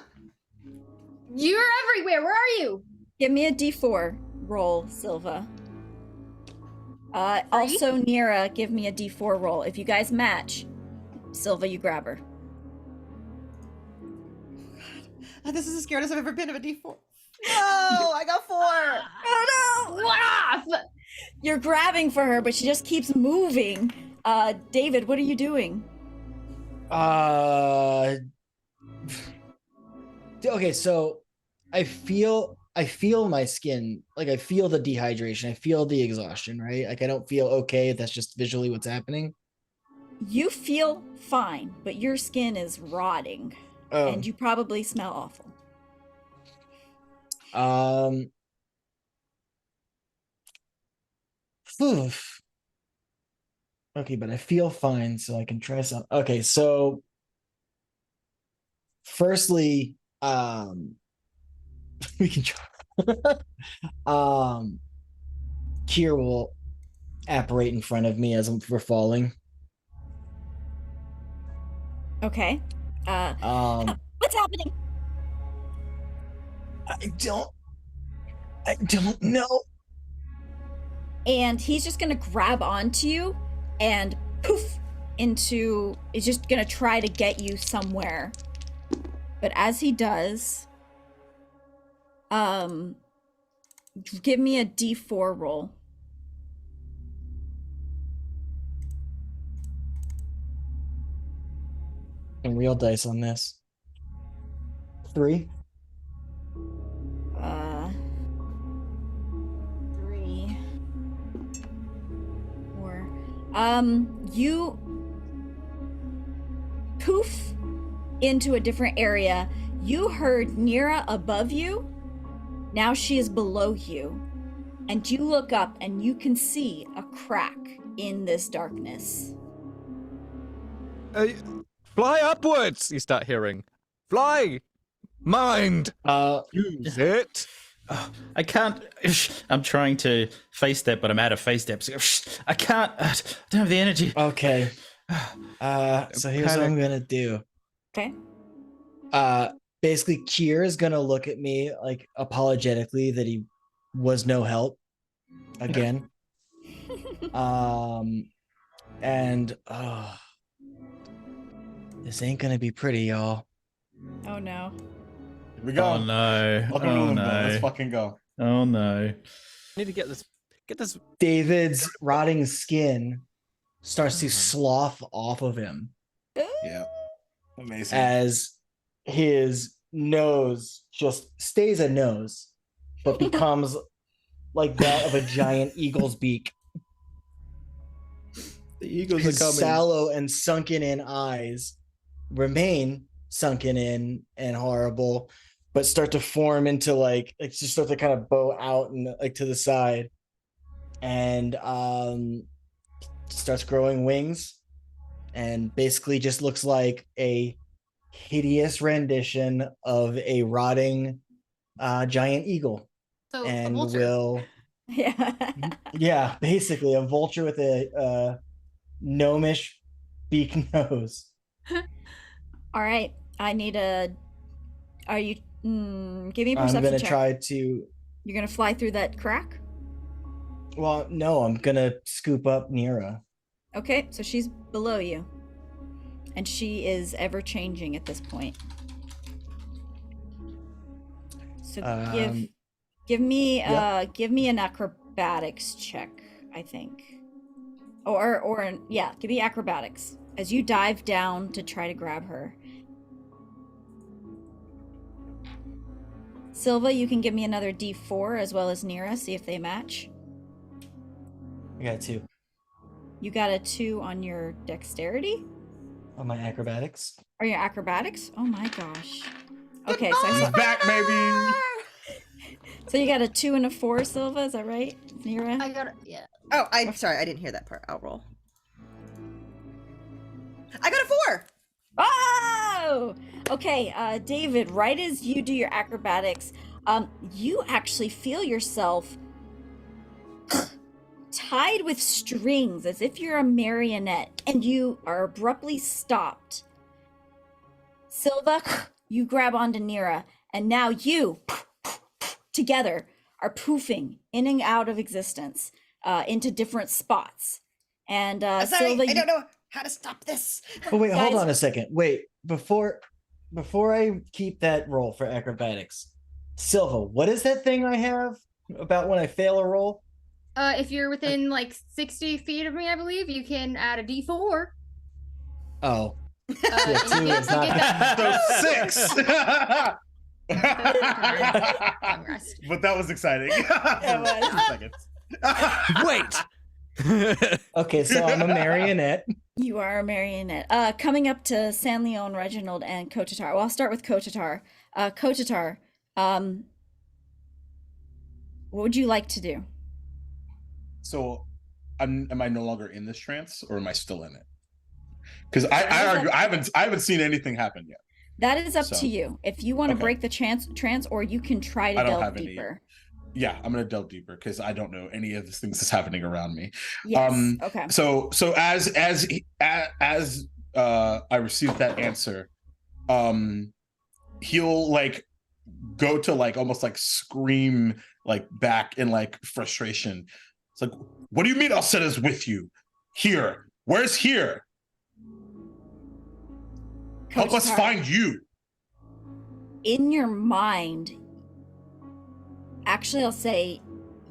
You're everywhere. Where are you? Give me a D4 roll, Silva. Also, Nira, give me a D4 roll. If you guys match, Silva, you grab her. This is the scariest I've ever been of a D4. No, I got 4. Oh no! What off? You're grabbing for her, but she just keeps moving. David, what are you doing? Okay, so I feel my skin, like I feel the dehydration, I feel the exhaustion, right? Like I don't feel okay. That's just visually what's happening. You feel fine, but your skin is rotting, Oh. and you probably smell awful. Phew. Okay, but I feel fine, so I can try some. Okay, so firstly, we can try. Kier will apparate in front of me as we're falling. Okay. What's happening? I don't know. And he's just gonna grab onto you and poof into. Is just gonna try to get you somewhere. But as he does, give me a D4 roll. And real dice on this. 3. 3, 4. You poof into a different area. You heard Nira above you. Now she is below you. And you look up and you can see a crack in this darkness. Fly upwards! You start hearing. Fly! Mind! Use it! I can't. I'm trying to face step, but I'm out of face steps. I can't. I don't have the energy. Okay. So here's what I'm gonna do. Okay. Basically Kier is gonna look at me like apologetically that he was no help again. And this ain't gonna be pretty, y'all. Oh no. Here we go. Oh no. Welcome to Oh Limbo. Let's no. fucking go. Oh no. I need to get this. David's rotting skin starts to slough off of him Yeah. Amazing. as his nose just stays a nose, but becomes like that of a giant eagle's beak. The Eagles His are coming. sallow and sunken in eyes remain sunken in and horrible, but start to form into like just start to kind of bow out and like to the side, and starts growing wings, and basically just looks like a hideous rendition of a rotting giant eagle, So and a vulture. will Yeah. basically a vulture with a gnomish beak nose. All right. I need a. Are you? Give me a I'm perception gonna check. try to. You're gonna fly through that crack. Well, no, I'm gonna scoop up Nira. Okay, so she's below you, and she is ever changing at this point. So Um, give me yep. give me an acrobatics check, I think. Give me acrobatics as you dive down to try to grab her. Silva, you can give me another D4 as well as Nira, see if they match. I got 2 You got a 2 on your dexterity on my acrobatics. or your acrobatics? Oh my gosh. Okay, so He's back, baby. So you got a 2 and a 4, Silva, is that right? Nira? I got it. Yeah. Oh, I'm sorry, I didn't hear that part. I'll roll. I got a 4. Oh! Okay, David, right as you do your acrobatics, you actually feel yourself tied with strings as if you're a marionette, and you are abruptly stopped. Silva, you grab onto Nira, and now you, together, are poofing in and out of existence into different spots. And Sorry, Silva, I don't know how to stop this. Oh wait, hold Guys- on a second. Wait, before I keep that roll for acrobatics, Silva, what is that thing I have about when I fail a roll? If you're within like 60 feet of me, I believe you can add a D4. Oh, And Yeah, you 2 get- is you not get that- So 6. Long rest. But that was exciting. It was. 2 seconds. Wait. okay. So I'm a marionette. You are a marionette. Coming up to San Leon, Reginald, and Kotatar. Well, I'll start with Kotatar. Kotatar, what would you like to do? So, am I no longer in this trance, or am I still in it? Because I argue I haven't seen anything happen yet. That is up So- to you. If you want to Okay. break the trance, or you can try to I don't delve have any- deeper. Yeah, I'm gonna delve deeper because I don't know any of these things that's happening around me. Yes. Okay. So as I received that answer, he'll like go to like almost like scream like back in like frustration. It's like, what do you mean Alseta's with you? Here. Where's here? Help us Kotatar, find you. in your mind, actually, I'll say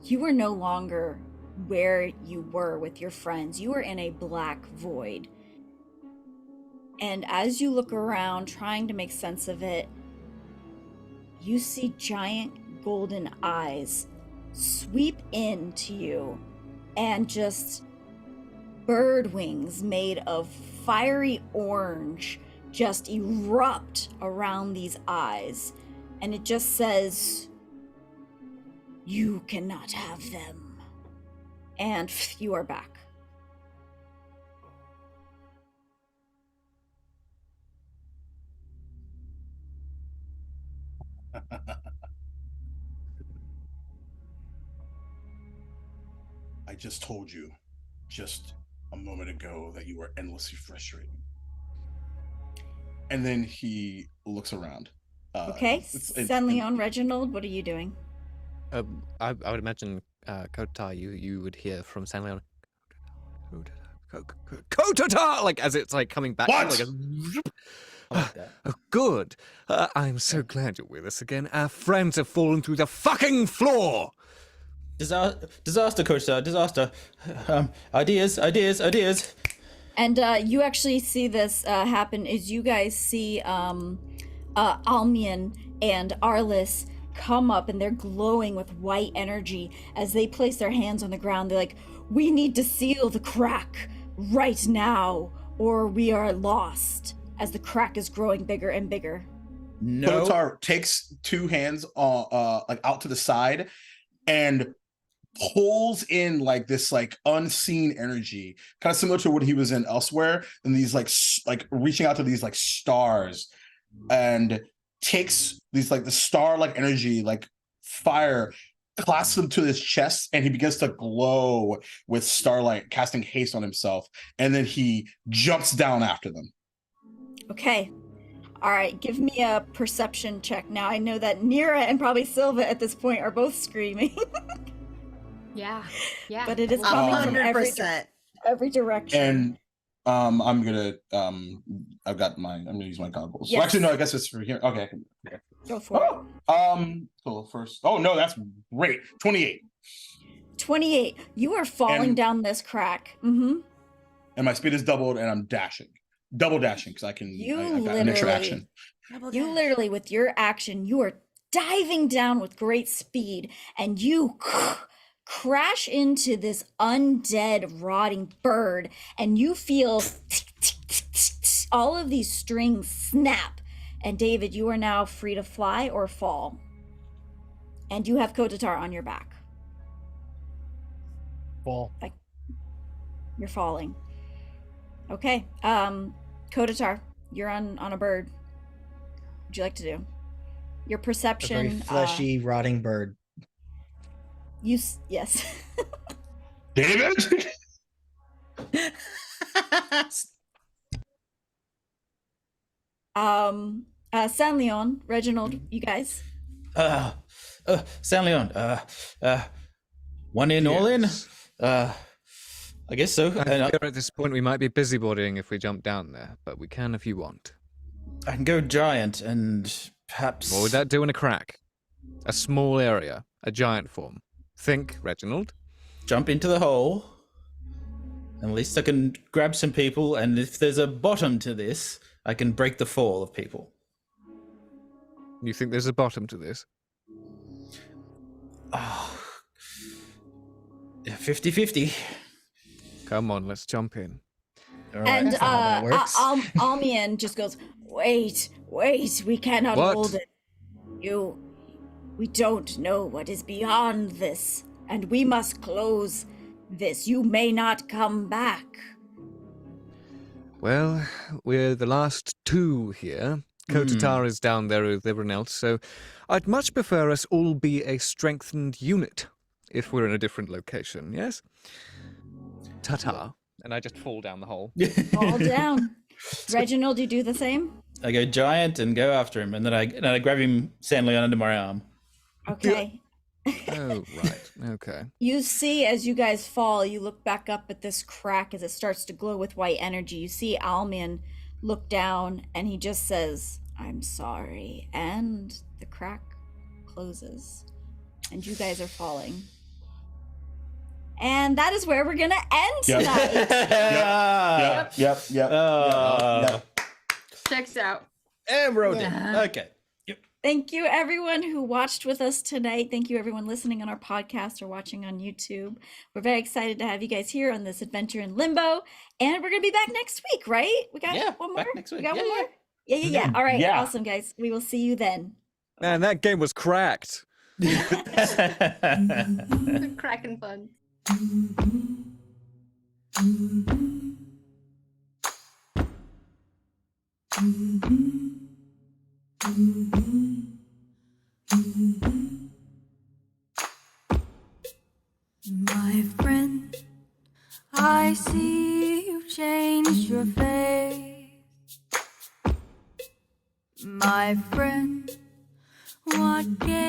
you are no longer where you were with your friends. You are in a black void. And as you look around, trying to make sense of it, you see giant golden eyes sweep into you, and just bird wings made of fiery orange just erupt around these eyes. And it just says, "You cannot have them." And you are back. I just told you just a moment ago that you were endlessly frustrated. And then he looks around. Okay, it's- San Leon, Reginald, what are you doing? I would imagine, Kotatar, you would hear from San Leon. Kotatar! Like, as it's, like, coming back. What? Like I like that. oh, good. I'm so glad you're with us again. Our friends have fallen through the fucking floor! Disaster, Kotatar, disaster. Ideas. And you actually see this happen as you guys see Almian and Arliss come up, and they're glowing with white energy as they place their hands on the ground. They're like, we need to seal the crack right now, or we are lost, as the crack is growing bigger and bigger. No. Kotatar takes two hands like out to the side and pulls in like this like unseen energy, kind of similar to what he was in elsewhere, and these like reaching out to these like stars, and takes these like the star like energy, like fire, clasps him to his chest, and he begins to glow with starlight, casting haste on himself, and then he jumps down after them. Okay. All right, give me a perception check. Now I know that Nira and probably Silva at this point are both screaming. Yeah. But it is coming from every 100%. direction. And I'm gonna I'm gonna use my goggles. Yes. Well, actually, no, I guess it's for here. Okay. Go for it. So first, oh no, that's great. 28. 28. You are falling And- down this crack. Mm-hmm. And my speed is doubled, and I'm double dashing, because I can. I got an extra action. You literally, with your action, you are diving down with great speed, and you crash into this undead, rotting bird, and you feel all of these strings snap. And David, you are now free to fly or fall. And you have Kotatar on your back. Fall. You're falling. Okay. Kotatar, you're on a bird. What would you like to do? Your A perception. very fleshy, rotting bird. Yes. David. San Leon, Reginald, you guys. San Leon. One in, all in. I guess so. I And fear at this point we might be busybodying if we jump down there, but we can if you want. I can go giant and perhaps. What would that do in a crack? A small area, a giant form. Think, Reginald. Jump into the hole. At least I can grab some people, and if there's a bottom to this, I can break the fall of people. You think there's a bottom to this? 50-50. Come on, let's jump in. All right. And That's not how that works. Almian just goes, wait, we cannot What? hold it. We don't know what is beyond this, and we must close this. You may not come back. Well, we're the last two here. Kotatar is down there with everyone else, so I'd much prefer us all be a strengthened unit if we're in a different location, yes? Ta-ta. And I just fall down the hole. Fall down. Reginald, you do the same? I go giant and go after him, and then I grab him, San Leon, under my arm. Okay. Oh, right. Okay. You see, as you guys fall, you look back up at this crack as it starts to glow with white energy. You see Almian look down, and he just says, I'm sorry. And the crack closes. And you guys are falling. And that is where we're going to end Yep. tonight. Yep. Checks out. And wrote it. Yeah. Okay. Thank you, everyone who watched with us tonight. Thank you, everyone listening on our podcast or watching on YouTube. We're very excited to have you guys here on this adventure in Limbo. And we're going to be back next week, right? We got one more? back next week. We got Yeah, one yeah. more? Yeah. All right. Yeah. Awesome, guys. We will see you then. Man, that game was cracked. Cracking fun. My friend, I see you changed your face. My friend, what gave